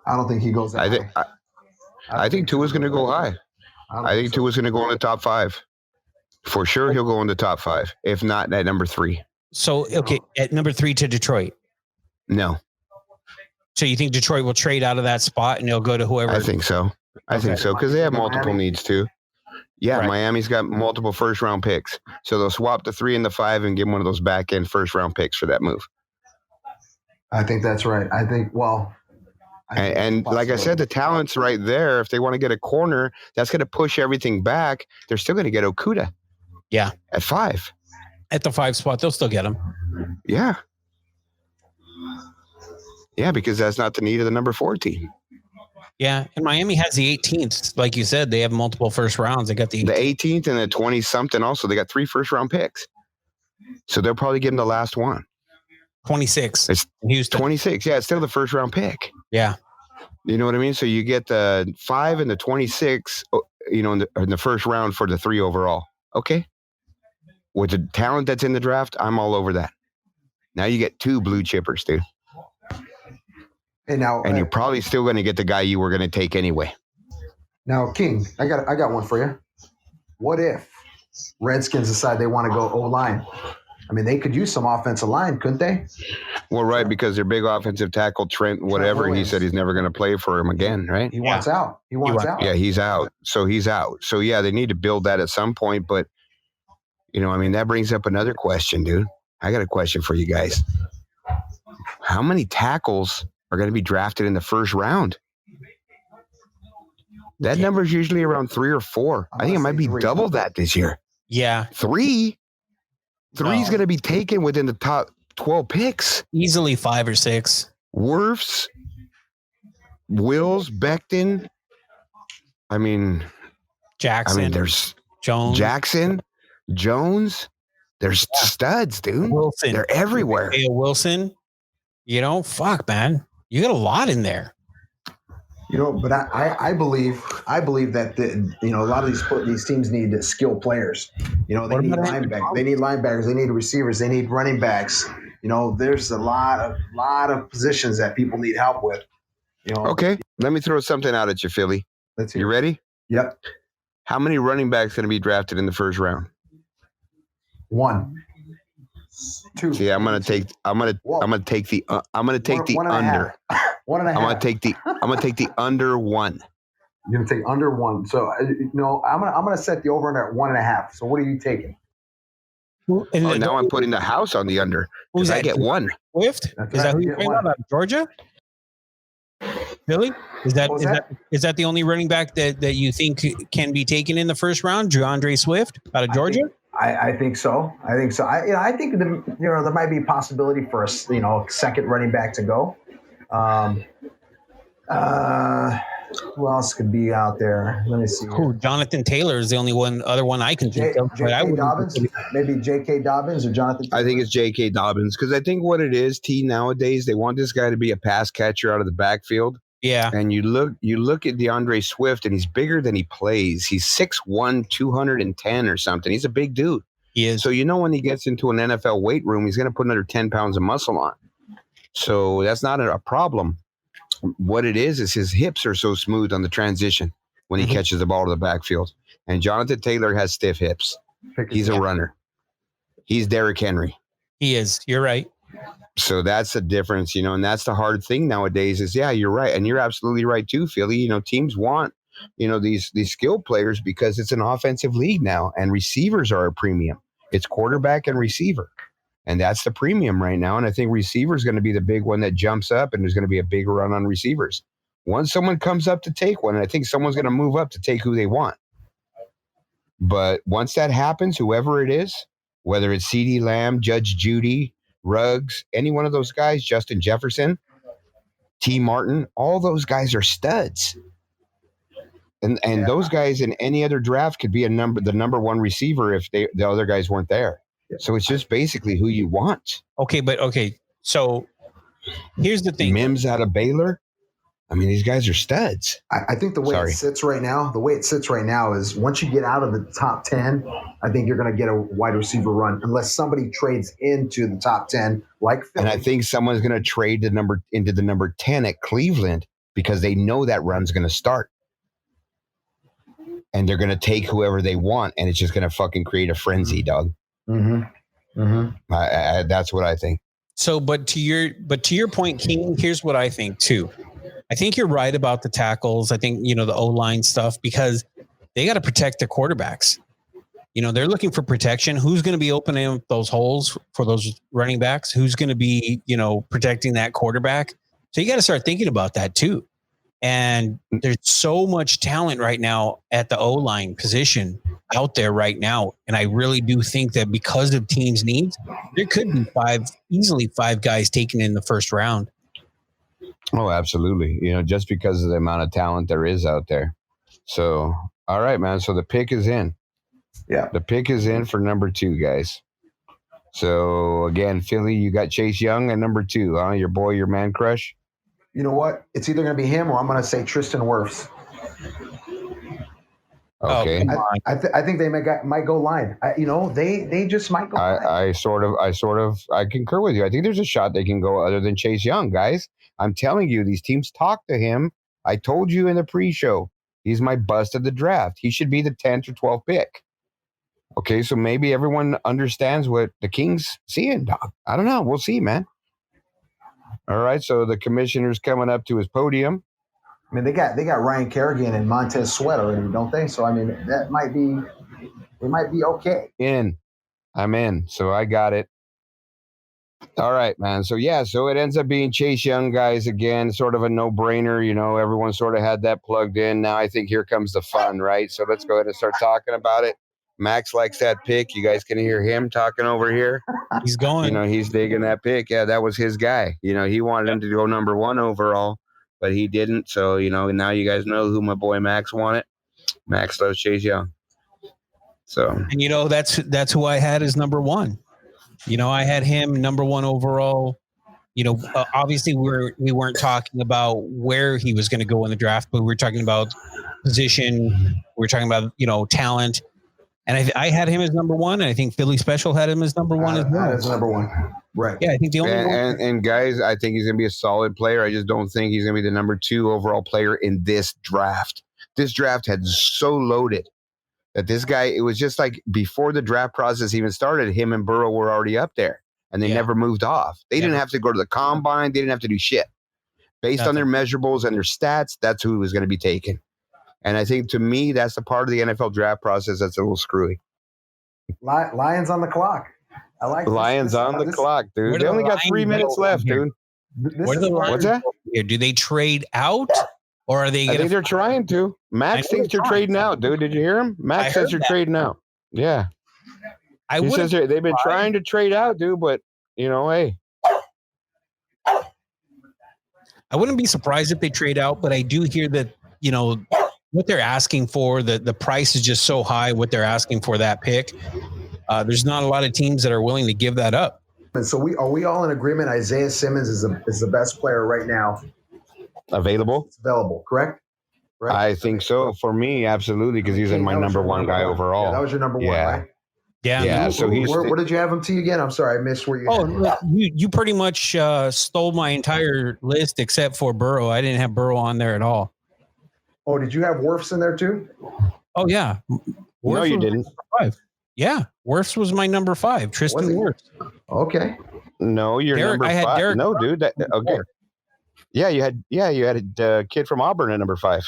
S5: I don't think he goes that high.
S3: I think Tua's going to go high. I think Tua's going to go in the top 5. For sure, he'll go in the top 5, if not at number 3.
S4: So, okay, at number 3 to Detroit?
S3: No.
S4: So you think Detroit will trade out of that spot and they'll go to whoever?
S3: I think so. I think so, because they have multiple needs too. Yeah, right. Miami's got multiple first-round picks. So they'll swap the 3 and the 5 and give one of those back-end first-round picks for that move.
S5: I think that's right.
S3: And like I said, the talent's right there. If they want to get a corner, that's going to push everything back. They're still going to get Okudah.
S4: Yeah.
S3: At 5.
S4: At the 5 spot, they'll still get him.
S3: Yeah. Yeah, because that's not the need of the number 4 team.
S4: Yeah, and Miami has the 18th. Like you said, they have multiple first rounds. They got the
S3: 18th and the 20-something also. They got 3 first-round picks. So they'll probably give them the last one.
S4: 26.
S3: It's Houston. 26. Yeah, it's still the first-round pick.
S4: Yeah.
S3: You know what I mean? So you get the 5 and the 26, in the first round for the 3 overall. Okay. With the talent that's in the draft, I'm all over that. Now you get 2 blue chippers, dude. And you're probably still going to get the guy you were going to take anyway.
S5: Now, King, I got one for you. What if Redskins decide they want to go O-line? I mean, they could use some offensive line, couldn't they?
S3: Well, right, because their big offensive tackle, Trent, whatever, he said he's never going to play for him again, right?
S5: He wants out. He wants out.
S3: Yeah, he's out. So he's out. So, yeah, they need to build that at some point. But, that brings up another question, dude. I got a question for you guys. How many tackles are going to be drafted in the first round? That number is usually around 3 or 4. I think it might be double that this year.
S4: Yeah.
S3: 3? 3's going to be taken within the top 12 picks.
S4: Easily 5 or 6.
S3: Wirfs, Wills, Becton.
S4: Jackson.
S3: There's
S4: Jones.
S3: Jackson, Jones. There's studs, dude.
S4: Wilson.
S3: They're everywhere.
S4: Wilson. Fuck, man. You got a lot in there.
S5: But I believe that a lot of these teams need skilled players. They need linebackers. They need linebackers. They need receivers. They need running backs. There's a lot of positions that people need help with.
S3: Okay, let me throw something out at you, Philly.
S5: Let's hear.
S3: You ready?
S5: Yep.
S3: How many running backs going to be drafted in the first round?
S5: 1. 2.
S3: See, I'm gonna take the under.
S5: 1.5. I'm gonna take the
S3: under 1.
S5: You're gonna take under 1. So I'm gonna set the over under at 1.5. So what are you taking?
S3: Now I'm putting the house on the under. Who's that? I get 1.
S4: Swift? Is that who you're talking about? Georgia? Really? Is that the only running back that you think can be taken in the first round? DeAndre Swift out of Georgia?
S5: I think so. I think there might be a possibility for a second running back to go. Who else could be out there? Let me see.
S4: Jonathan Taylor is the only other one I can think of.
S5: J.K. Dobbins? Maybe J.K. Dobbins or Jonathan Taylor?
S3: I think it's J.K. Dobbins because I think what it is, nowadays, they want this guy to be a pass catcher out of the backfield.
S4: Yeah,
S3: And you look at DeAndre Swift, and he's bigger than he plays. He's 6'1", 210 or something. He's a big dude.
S4: he is.
S3: So when he gets into an NFL weight room, he's going to put another 10 pounds of muscle on. So that's not a problem. What it is his hips are so smooth on the transition when he catches the ball to the backfield. And Jonathan Taylor has stiff hips. He's a runner. He's Derrick Henry.
S4: He is. You're right.
S3: So that's the difference, and that's the hard thing nowadays is, yeah, you're right. And you're absolutely right too, Philly. Teams want, these skill players because it's an offensive league now, and receivers are a premium. It's quarterback and receiver. And that's the premium right now. And I think receiver is going to be the big one that jumps up, and there's going to be a big run on receivers. Once someone comes up to take one, and I think someone's going to move up to take who they want. But once that happens, whoever it is, whether it's CeeDee Lamb, Judge Judy, Ruggs, any one of those guys, Justin Jefferson, T. Martin, all those guys are studs. And those guys in any other draft could be the number one receiver if the other guys weren't there. So it's just basically who you want.
S4: Okay. So here's the thing.
S3: Mims out of Baylor. I mean, these guys are studs.
S5: I think the way it sits right now is once you get out of the top 10, I think you're going to get a wide receiver run unless somebody trades into the top 10 like Philly.
S3: And I think someone's going to trade into the number 10 at Cleveland because they know that run's going to start. And they're going to take whoever they want, and it's just going to fucking create a frenzy, dog. That's what I think.
S4: So, but to your point, King, here's what I think too. I think you're right about the tackles. I think, the O-line stuff, because they got to protect their quarterbacks. They're looking for protection. Who's going to be opening up those holes for those running backs? Who's going to be, protecting that quarterback? So you got to start thinking about that too. And there's so much talent right now at the O-line position out there right now. And I really do think that because of teams' needs, there could be easily five guys taken in the first round.
S3: Oh, absolutely. Just because of the amount of talent there is out there. So, all right, man. So the pick is in.
S5: Yeah.
S3: The pick is in for number 2, guys. So, again, Philly, you got Chase Young at number 2, huh? Your boy, your man crush?
S5: You know what? It's either going to be him or I'm going to say Tristan Wirfs.
S3: Okay.
S5: I think they might go line. They just might go line.
S3: I concur with you. I think there's a shot they can go other than Chase Young, guys. I'm telling you, these teams talk to him. I told you in the pre-show, he's my bust of the draft. He should be the 10th or 12th pick. Okay, so maybe everyone understands what the Kings seeing, dog. I don't know. We'll see, man. All right, so the commissioner's coming up to his podium.
S5: I mean, they got Ryan Kerrigan and Montez Sweat already, don't they? So I mean, it might be okay.
S3: I'm in. So I got it. All right, man. So so it ends up being Chase Young, guys. Again, sort of a no-brainer. Everyone sort of had that plugged in. Now I think here comes the fun, right? So let's go ahead and start talking about it. Max likes that pick. You guys can hear him talking over here.
S4: He's going.
S3: He's digging that pick. Yeah, that was his guy. He wanted him to go number 1 overall, but he didn't. So, now you guys know who my boy Max wanted. Max loves Chase Young. So,
S4: and that's who I had as number 1. I had him number 1 overall. Obviously we weren't talking about where he was going to go in the draft, but we were talking about position. We were talking about, talent. And I had him as number 1. And I think Phillee Special had him as number 1 as well.
S5: As number 1. Right.
S4: Yeah, I think the only
S3: and guys, I think he's going to be a solid player. I just don't think he's going to be the number 2 overall player in this draft. This draft had so loaded that this guy, it was just like before the draft process even started, him and Burrow were already up there, and they never moved off. They didn't have to go to the combine. They didn't have to do shit. Based on their measurables and their stats, that's who was going to be taken. And I think, to me, that's the part of the NFL draft process that's a little screwy.
S5: Lions on the clock. I like
S3: Lions on the clock, dude. They only got 3 minutes left, dude.
S4: What's that? Do they trade out? Or are they?
S3: I think they're trying to. Max thinks they're trading out, dude. Did you hear him? Max says they're trading out. Yeah. He says they've been trying to trade out, dude, but, hey.
S4: I wouldn't be surprised if they trade out, but I do hear that, what they're asking for, the price is just so high, what they're asking for that pick. There's not a lot of teams that are willing to give that up.
S5: And so are we all in agreement Isaiah Simmons is the best player right now
S3: available.
S5: It's available, correct? Right.
S3: I think so. For me, absolutely, because he's my number one guy overall.
S5: Yeah, that was your number one, right?
S4: Yeah.
S3: Yeah. So he's.
S5: Where did you have him to again? I'm sorry, I missed where you.
S4: Oh, you pretty much stole my entire list except for Burrow. I didn't have Burrow on there at all.
S5: Oh, did you have Wirfs in there too?
S4: Oh yeah.
S3: No, you didn't.
S4: Yeah, Wirfs was my number 5. Tristan Wirfs.
S5: Okay.
S3: No, you're
S4: Derek,
S3: number 5.
S4: I had Derek.
S3: No, dude. Okay. Yeah, you had a kid from Auburn at number 5.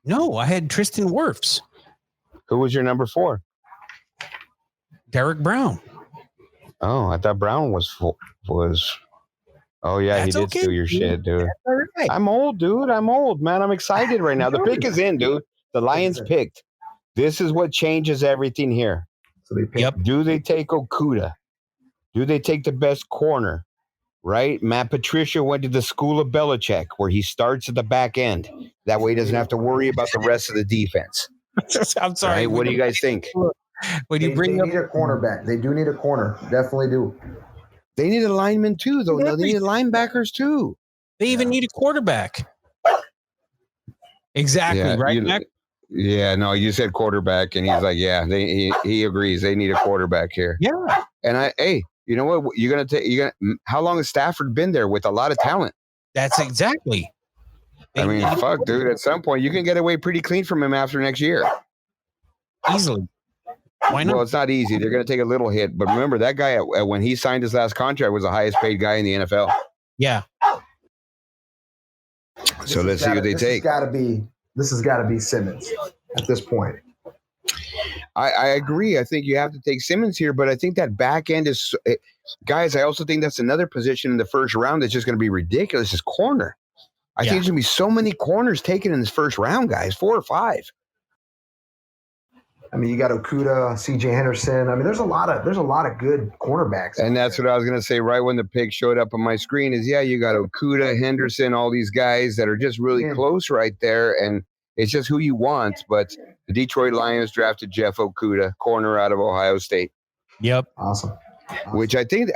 S4: No, I had Tristan Wirfs.
S3: Who was your number 4?
S4: Derek Brown.
S3: Oh, I thought Brown was. Oh yeah,
S4: That's
S3: he did steal your shit, dude.
S4: Right.
S3: I'm old, dude. I'm old, man. I'm excited right now. The pick is in, dude. The Lions picked. This is what changes everything here.
S5: So they picked.
S4: Yep.
S3: Do they take Okuda? Do they take the best corner? Right? Matt Patricia went to the school of Belichick, where he starts at the back end. That way he doesn't have to worry about the rest of the defense.
S4: I'm sorry.
S3: Right? What do you guys think?
S4: When you
S5: They need a cornerback. They do need a corner. Definitely do.
S3: They need a lineman too, though. No, they need linebackers too.
S4: They even need a quarterback. Exactly,
S3: Yeah,
S4: right, Mac?
S3: Yeah, no, you said quarterback, and he's like, yeah, he agrees. They need a quarterback here.
S4: Yeah.
S3: And you know what? How long has Stafford been there with a lot of talent?
S4: That's exactly.
S3: I mean, fuck, dude. At some point, you can get away pretty clean from him after next year.
S4: Easily. Why not?
S3: Well, it's not easy. They're going to take a little hit. But remember, that guy, when he signed his last contract, was the highest paid guy in the NFL.
S4: Yeah.
S3: So let's see who they take.
S5: This has got to be Simmons at this point.
S3: I agree. I think you have to take Simmons here, but I think that back end is guys. I also think that's another position in the first round that's just going to be ridiculous. Is corner. I think there's going to be so many corners taken in this first round, guys. 4 or 5.
S5: I mean, you got Okuda, C.J. Henderson. I mean, there's a lot of good cornerbacks.
S3: And that's what I was going to say right when the pick showed up on my screen is, you got Okuda, Henderson, all these guys that are just really close right there. And it's just who you want. But the Detroit Lions drafted Jeff Okuda, corner out of Ohio State.
S4: Yep.
S5: Awesome.
S3: Which I think,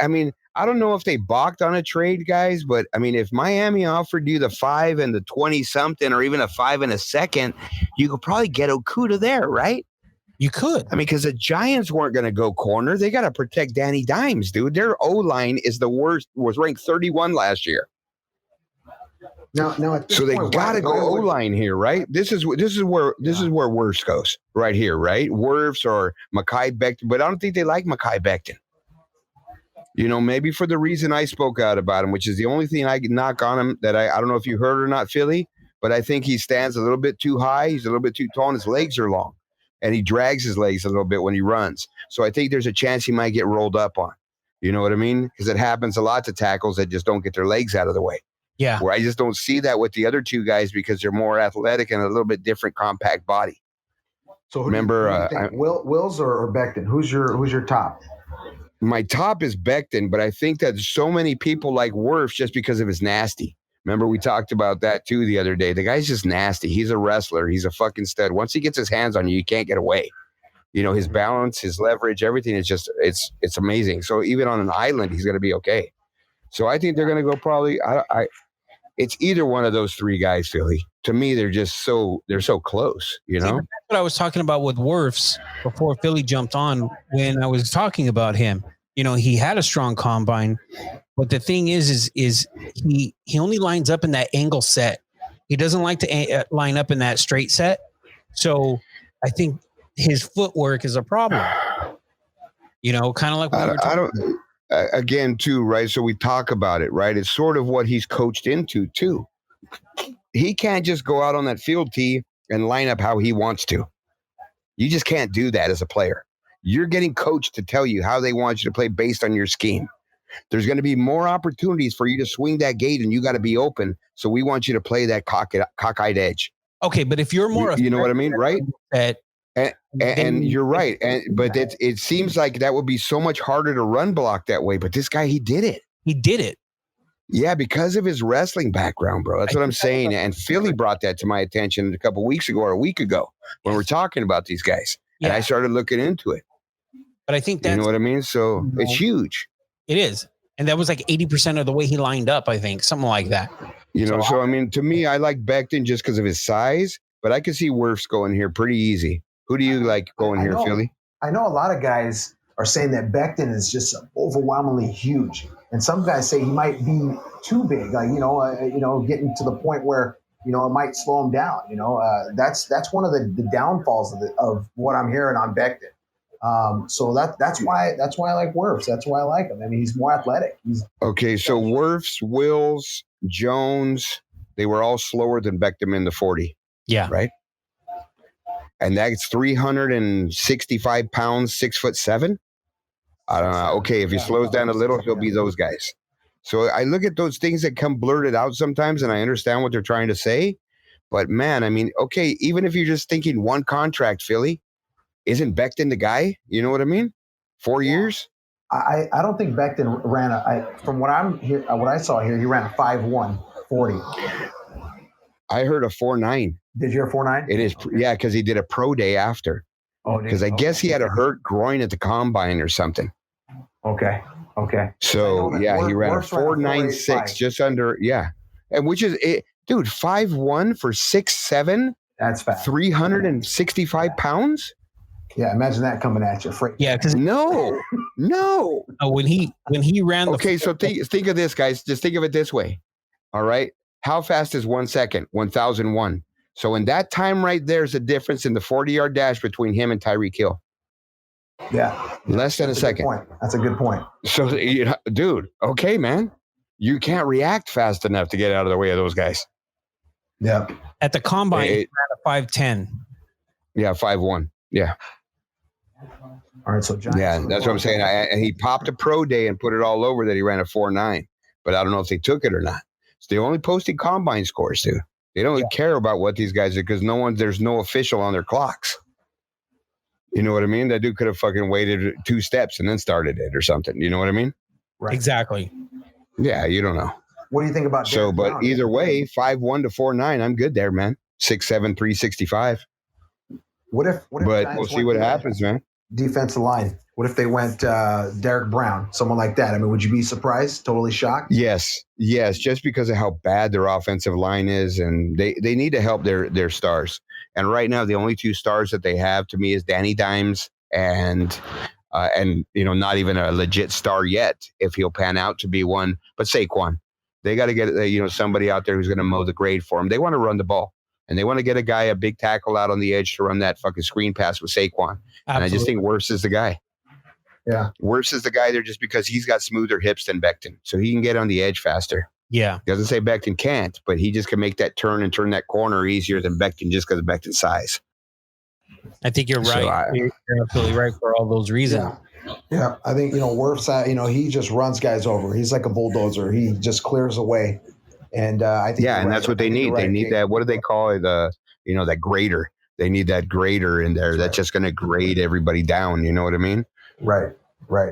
S3: I don't know if they balked on a trade, guys, but if Miami offered you the 5 and the 20-something or even a 5 and a second, you could probably get Okuda there, right?
S4: You could.
S3: Because the Giants weren't going to go corner. They got to protect Danny Dimes, dude. Their O-line is the worst, was ranked 31 last year.
S5: Now at this
S3: so they
S5: point,
S3: got to go O-line here, right? This is where Wirfs goes, right here, right? Wirfs or Mekhi Becton, but I don't think they like Mekhi Becton. Maybe for the reason I spoke out about him, which is the only thing I can knock on him that I don't know if you heard or not, Philly, but I think he stands a little bit too high. He's a little bit too tall and his legs are long. And he drags his legs a little bit when he runs. So I think there's a chance he might get rolled up on. You know what I mean? Because it happens a lot to tackles that just don't get their legs out of the way.
S4: Yeah.
S3: Where I just don't see that with the other two guys because they're more athletic and a little bit different compact body.
S5: So
S3: remember,
S5: Wills or Becton? Who's your top?
S3: My top is Becton, but I think that so many people like Wirfs just because of his nasty. Remember, we talked about that too the other day. The guy's just nasty. He's a wrestler. He's a fucking stud. Once he gets his hands on you, you can't get away. His balance, his leverage, everything is just, it's amazing. So even on an island, he's going to be okay. So I think they're going to go probably, it's either one of those 3 guys, Philly. To me, they're so close, See,
S4: that's what I was talking about with Wirfs before Philly jumped on when I was talking about him. He had a strong combine, but the thing is he only lines up in that angle set. He doesn't like to line up in that straight set. So I think his footwork is a problem. Kind of like what we were talking about.
S3: Again, too, right? So we talk about it, right? It's sort of what he's coached into, too. He can't just go out on that field tee and line up how he wants to. You just can't do that as a player. You're getting coached to tell you how they want you to play based on your scheme. There's going to be more opportunities for you to swing that gate, and you got to be open. So we want you to play that cockeyed edge.
S4: Okay, but if you're more,
S3: you know what I mean, right? And you're right. But it seems like that would be so much harder to run block that way. But this guy, he did it.
S4: He did it.
S3: Yeah, because of his wrestling background, bro. That's what I'm saying. And Philly brought that to my attention a couple weeks ago or a week ago when we're talking about these guys. And I started looking into it.
S4: But I think that's,
S3: you know what I mean? So it's huge.
S4: It is. And that was like 80% of the way he lined up, I think, something like that.
S3: You know,
S4: So
S3: so I mean, to me, I like Becton just because of his size, but I could see Wirfs going here pretty easy. Who do you like going here, Philly?
S5: I know a lot of guys are saying that Becton is just overwhelmingly huge, and some guys say he might be too big. Like getting to the point where it might slow him down. That's one of the downfalls of what I'm hearing on Becton. So that's why I like Wirfs. That's why I like him. I mean, he's more athletic.
S3: Okay, so Wirfs, Wills, Jones, they were all slower than Beckham in the 40.
S4: Yeah.
S3: Right? And that's 365 pounds, 6'7". I don't know. Okay, if he slows down a little, he'll be those guys. So I look at those things that come blurted out sometimes, and I understand what they're trying to say. But man, I mean, okay, even if you're just thinking one contract, Philly, isn't Becton the guy? You know what I mean? 4 years?
S5: I don't think Becton ran from what I saw here, he ran a 5'1", 40.
S3: I heard a 4.9.
S5: Did you hear 4.9?
S3: It is, yeah, because he did a pro day after.
S5: Oh,
S3: because I guess he had a hurt groin at the combine or something.
S5: Okay.
S3: So yeah, he ran a 4.96, just under, yeah, and which is it, dude, 5'1" for 6'7".
S5: That's fast.
S3: 365 pounds.
S5: Yeah, imagine that coming at you.
S4: Yeah, because
S3: no.
S4: When he ran.
S3: Okay, so think of this, guys. Just think of it this way. All right, how fast is 1 second? 1,001. So in that time right there is a difference in the 40-yard dash between him and Tyreek Hill.
S5: Yeah,
S3: less than a second.
S5: That's a good point.
S3: So, dude, okay, man, you can't react fast enough to get out of the way of those guys.
S5: Yeah.
S4: At the combine, he ran a 5'10".
S3: Yeah, 5'1". Yeah.
S5: All right, so Giants,
S3: yeah, that's what I'm saying. He popped a pro day and put it all over that he ran a 4.9, but I don't know if they took it or not. So they only posted combine scores, too. They don't care about what these guys are because there's no official on their clocks. You know what I mean? That dude could have fucking waited 2 steps and then started it or something. You know what I mean?
S5: Right.
S4: Exactly.
S3: Yeah, you don't know.
S5: What do you think about
S3: Derek Brown? Either way, 5'1" to 4'9", I'm good there, man. 6'7", 365.
S5: What if
S3: but we'll see what happens, man.
S5: Defensive line. What if they went Derek Brown, someone like that? I mean, would you be surprised? Totally shocked?
S3: Yes, just because of how bad their offensive line is, and they need to help their stars. And right now, the only 2 stars that they have to me is Danny Dimes and not even a legit star yet, if he'll pan out to be one. But Saquon, they got to get somebody out there who's going to mow the grade for them. They want to run the ball, and they want to get a big tackle out on the edge to run that fucking screen pass with Saquon. Absolutely. And I just think Wirfs is the guy.
S5: Yeah,
S3: Wirfs is the guy there just because he's got smoother hips than Becton, so he can get on the edge faster.
S4: Yeah.
S3: Doesn't say Becton can't, but he just can make that turn and turn that corner easier than Becton just because of Becton's size.
S4: I think you're right. You're absolutely right for all those reasons.
S5: Yeah. I think, Wirfs, he just runs guys over. He's like a bulldozer. He just clears away. And I think
S3: and that's what they need. They need that. What do they call it? That grader. They need that grader in there that's just going to grade everybody down. You know what I mean?
S5: Right.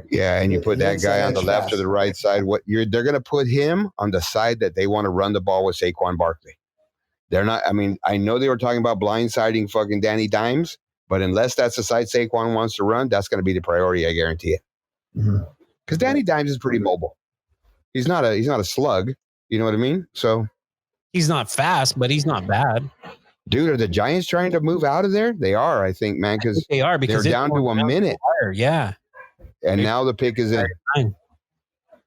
S3: Yeah, and you put that guy on the left or the right side. They're going to put him on the side that they want to run the ball with Saquon Barkley. They're not. I mean, I know they were talking about blindsiding fucking Danny Dimes, but unless that's the side Saquon wants to run, that's going to be the priority. I guarantee it. Because Danny Dimes is pretty mobile. He's not a slug. You know what I mean? So
S4: he's not fast, but he's not bad.
S3: Dude, are the Giants trying to move out of there? They are, I think, man, because they're down to a minute.
S4: Yeah.
S3: And now the pick is in.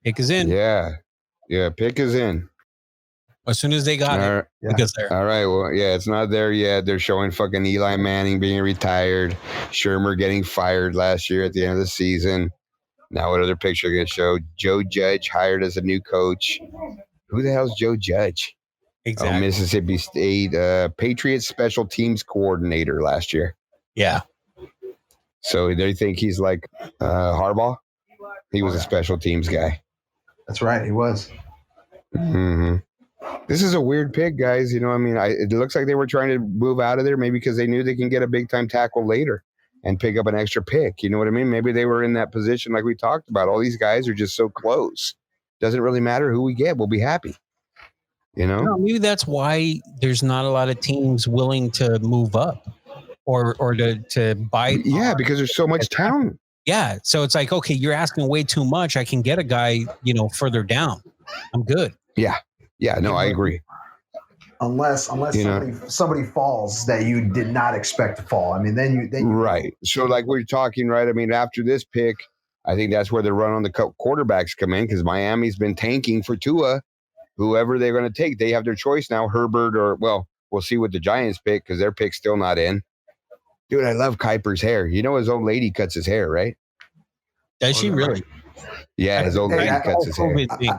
S4: Pick is in.
S3: Yeah, pick is in.
S4: As soon as they got it, pick is there.
S3: All right, well, yeah, it's not there yet. They're showing fucking Eli Manning being retired, Shermer getting fired last year at the end of the season. Now what other picture are going to show? Joe Judge hired as a new coach. Who the hell's Joe Judge?
S4: Exactly.
S3: Oh, Mississippi State Patriots special teams coordinator last year.
S4: Yeah.
S3: So they think he's like Harbaugh. He was a special teams guy.
S5: That's right. He was.
S3: Mm-hmm. This is a weird pick, guys. It looks like they were trying to move out of there maybe because they knew they can get a big time tackle later and pick up an extra pick. You know what I mean? Maybe they were in that position like we talked about. All these guys are just so close. Doesn't really matter who we get. We'll be happy. No,
S4: maybe that's why there's not a lot of teams willing to move up or to buy.
S3: Yeah, because there's so much talent.
S4: Yeah. So it's like, okay, you're asking way too much. I can get a guy, further down. I'm good.
S3: Yeah. No, I agree.
S5: Unless somebody falls that you did not expect to fall. I mean, then you
S3: right. So like we're talking, right? I mean, after this pick, I think that's where the run on the quarterbacks come in because Miami's been tanking for Tua. Whoever they're going to take, they have their choice now. Herbert or we'll see what the Giants pick because their pick's still not in. Dude, I love Kuiper's hair. You know his old lady cuts his hair, right?
S4: Does she really?
S3: Yeah, his old lady cuts his hair.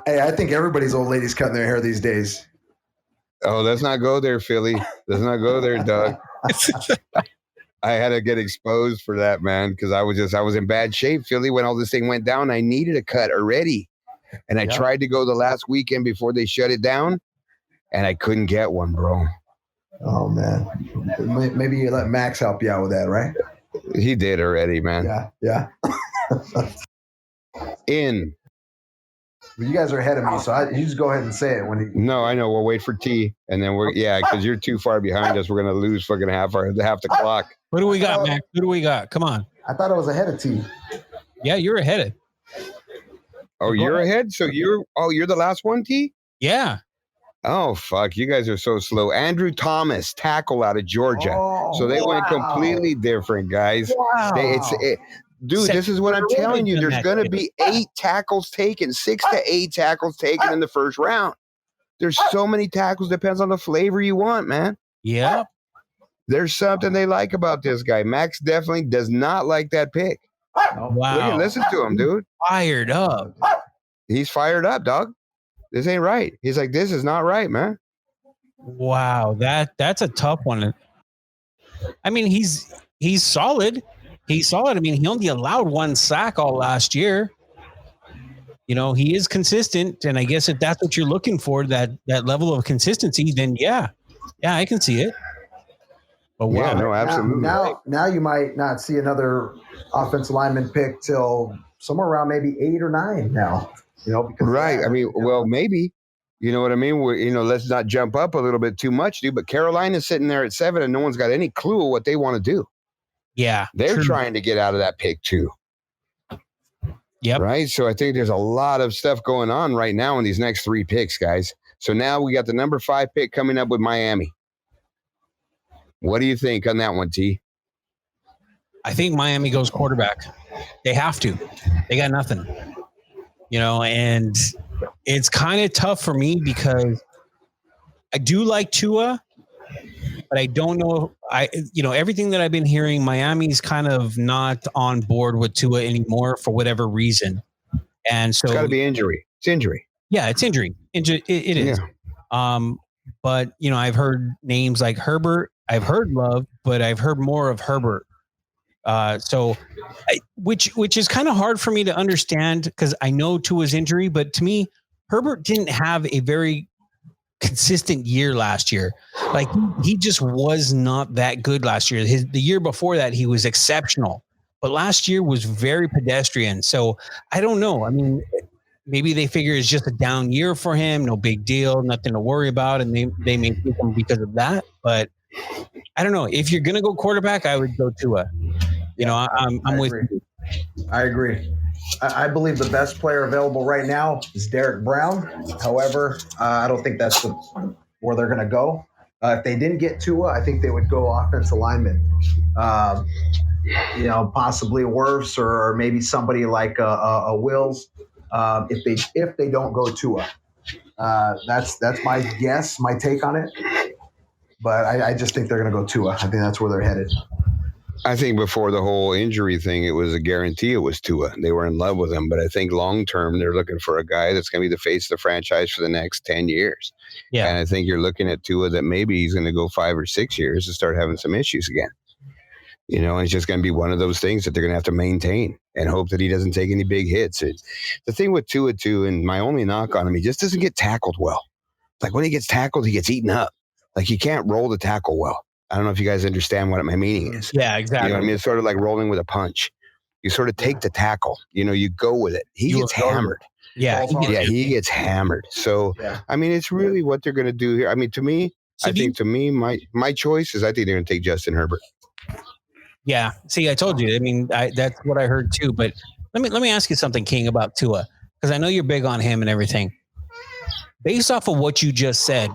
S5: I think everybody's old lady's cutting their hair these days.
S3: Oh, let's not go there, Philly. Let's not go there, Doug. I had to get exposed for that, man, because I was in bad shape, Philly, when all this thing went down. I needed a cut already. And I tried to go the last weekend before they shut it down, and I couldn't get one, bro.
S5: Oh, man. Maybe you let Max help you out with that, right?
S3: He did already, man.
S5: Yeah.
S3: In.
S5: You guys are ahead of me, so you just go ahead and say it when you.
S3: No, I know. We'll wait for T, and then because you're too far behind us. We're gonna lose fucking half the clock.
S4: What do we got, Max? What do we got? Come on.
S5: I thought I was ahead of T.
S4: Yeah, you're ahead.
S3: Oh, you're ahead. So you're the last one, T.
S4: Yeah.
S3: Oh, fuck. You guys are so slow. Andrew Thomas, tackle out of Georgia. So they went completely different, guys.
S5: Wow.
S3: Dude, this is what I'm telling you. There's going to be 8 tackles taken, 6 to 8 tackles taken in the first round. There's so many tackles. Depends on the flavor you want, man.
S4: Yeah.
S3: There's something they like about this guy. Max definitely does not like that pick.
S4: Wow.
S3: Listen to him, dude.
S4: Fired up.
S3: He's fired up, dog. This ain't right. He's like, this is not right, man.
S4: Wow, that's a tough one. I mean, he's solid. He's solid. I mean, he only allowed 1 sack all last year. He is consistent, and I guess if that's what you're looking for, that level of consistency, then yeah, I can see it. But wow.
S3: Yeah, no, absolutely.
S5: Now you might not see another offensive lineman pick till somewhere around maybe 8 or 9 now. Because
S3: right. I mean, maybe. You know what I mean? Let's not jump up a little bit too much, dude. But Carolina's sitting there at 7, and no one's got any clue what they want to do.
S4: Yeah,
S3: they're trying to get out of that pick too.
S4: Yep.
S3: Right. So I think there's a lot of stuff going on right now in these next 3 picks, guys. So now we got the number 5 pick coming up with Miami. What do you think on that one, T?
S4: I think Miami goes quarterback. They have to. They got nothing. And it's kind of tough for me because I do like Tua, but I don't know. Everything that I've been hearing, Miami's kind of not on board with Tua anymore for whatever reason. And so
S3: it's got to be injury. It's injury.
S4: Yeah, it's injury. It is. Yeah. But I've heard names like Herbert. I've heard Love, but I've heard more of Herbert. Which is kind of hard for me to understand because I know Tua's injury, but to me, Herbert didn't have a very consistent year last year. Like he just was not that good last year. The year before that, he was exceptional, but last year was very pedestrian. So I don't know. I mean, maybe they figure it's just a down year for him. No big deal, nothing to worry about. And they may pick him because of that, but I don't know. If you're going to go quarterback, I would go Tua. I'm with you.
S5: I agree. I believe the best player available right now is Derek Brown. However, I don't think that's where they're going to go. If they didn't get Tua, I think they would go offensive lineman. Possibly a Wirfs or maybe somebody like a Wills. If they don't go Tua, that's my guess, my take on it. But I just think they're going to go Tua. I think that's where they're headed.
S3: I think before the whole injury thing, it was a guarantee it was Tua. They were in love with him. But I think long term, they're looking for a guy that's going to be the face of the franchise for the next 10 years. Yeah. And I think you're looking at Tua that maybe he's going to go 5 or 6 years and start having some issues again. It's just going to be one of those things that they're going to have to maintain and hope that he doesn't take any big hits. The thing with Tua, too, and my only knock on him, he just doesn't get tackled well. Like when he gets tackled, he gets eaten up. Like he can't roll the tackle well. I don't know if you guys understand what my meaning is.
S4: Yeah, exactly.
S3: It's sort of like rolling with a punch. You sort of take the tackle, you go with it. He gets hammered.
S4: Yeah.
S3: He gets hammered. So, it's really what they're going to do here. I mean, to me, my choice is I think they're going to take Justin Herbert.
S4: Yeah. See, I told you. I mean, that's what I heard too. But let me ask you something, King, about Tua, because I know you're big on him and everything. Based off of what you just said,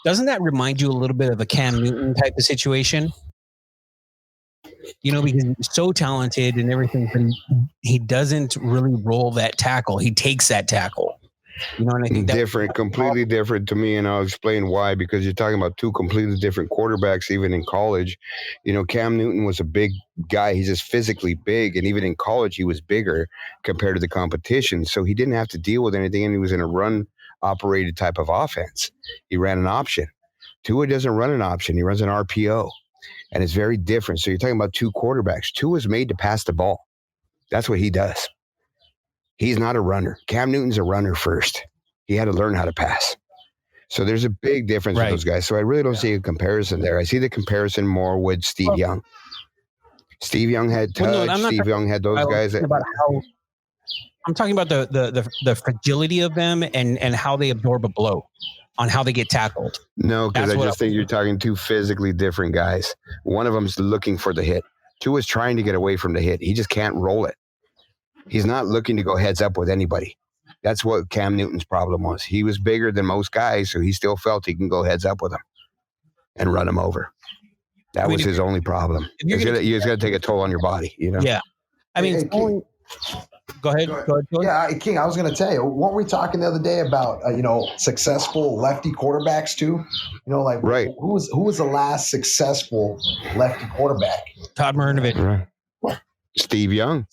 S4: doesn't that remind you a little bit of a Cam Newton type of situation? You know, because he's so talented and everything, but he doesn't really roll that tackle. He takes that tackle. You know, and I think
S3: different, completely different to me, and I'll explain why. Because you're talking about two completely different quarterbacks, even in college. You know, Cam Newton was a big guy; he's just physically big, and even in college, he was bigger compared to the competition. So he didn't have to deal with anything, and he was in a run-operated type of offense. He ran an option. Tua doesn't run an option; he runs an RPO, and it's very different. So you're talking about two quarterbacks. Tua is made to pass the ball. That's what he does. He's not a runner. Cam Newton's a runner first. He had to learn how to pass. So there's a big difference with those guys. So I really don't see a comparison there. I see the comparison more with Steve Young. Steve Young had touch. Steve Young had those guys.
S4: I'm talking about the fragility of them and how they absorb a blow, on how they get tackled.
S3: No, because I just think you're talking two physically different guys. One of them's looking for the hit. Two is trying to get away from the hit. He just can't roll it. He's not looking to go heads up with anybody. That's what Cam Newton's problem was. He was bigger than most guys, so he still felt he can go heads up with them and run them over. That was his only problem. You're going to take a toll on your body, you know?
S4: Yeah. I mean, go ahead.
S5: Yeah, King, I was going to tell you, weren't we talking the other day about, successful lefty quarterbacks too? You know, like who was the last successful lefty quarterback?
S4: Todd Marinovich.
S3: Right. Steve Young.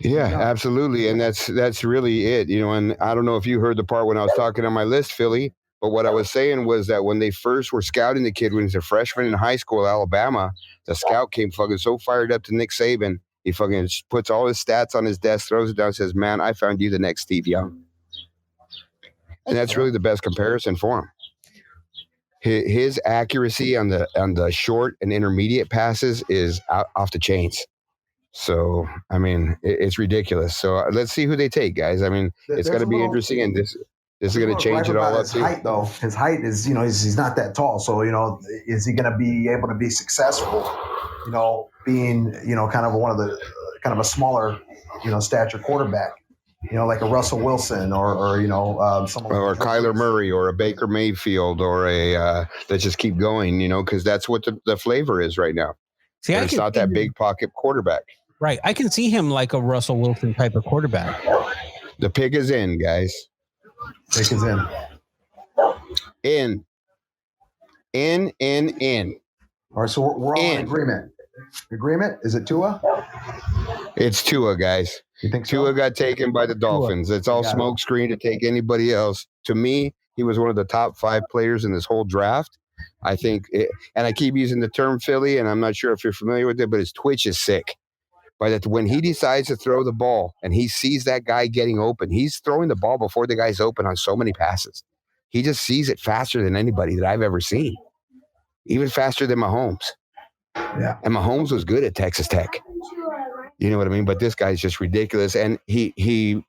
S3: Yeah, absolutely. And that's really it, you know, and I don't know if you heard the part when I was talking on my list, Philly, but what I was saying was that when they first were scouting the kid when he's a freshman in high school, Alabama, the scout came fucking so fired up to Nick Saban, he fucking puts all his stats on his desk, throws it down, says, "Man, I found you the next Steve Young." And that's really the best comparison for him. His accuracy on the short and intermediate passes is off the chains. So, I mean, it's ridiculous. So let's see who they take, guys. I mean, it's going to be interesting, and this is going to change it all up.
S5: His height, though, his height is, he's not that tall. So, is he going to be able to be successful? Being kind of a smaller, stature quarterback. Like a Russell Wilson or someone
S3: or Kyler Murray or a Baker Mayfield or a let's just keep going, because that's what the flavor is right now. See, it's not that big pocket quarterback.
S4: Right. I can see him like a Russell Wilson type of quarterback.
S3: The pick is in, guys.
S5: Pick is in.
S3: In.
S5: All right, so we're all in agreement. Agreement? Is it Tua?
S3: It's Tua, guys.
S5: You think so?
S3: Tua got taken by the Dolphins. It's all smoke screen to take anybody else. To me, he was one of the top 5 players in this whole draft. I think, and I keep using the term Philly, and I'm not sure if you're familiar with it, but his twitch is sick. When he decides to throw the ball and he sees that guy getting open, he's throwing the ball before the guy's open on so many passes. He just sees it faster than anybody that I've ever seen, even faster than Mahomes.
S5: Yeah.
S3: And Mahomes was good at Texas Tech. You know what I mean? But this guy's just ridiculous. And he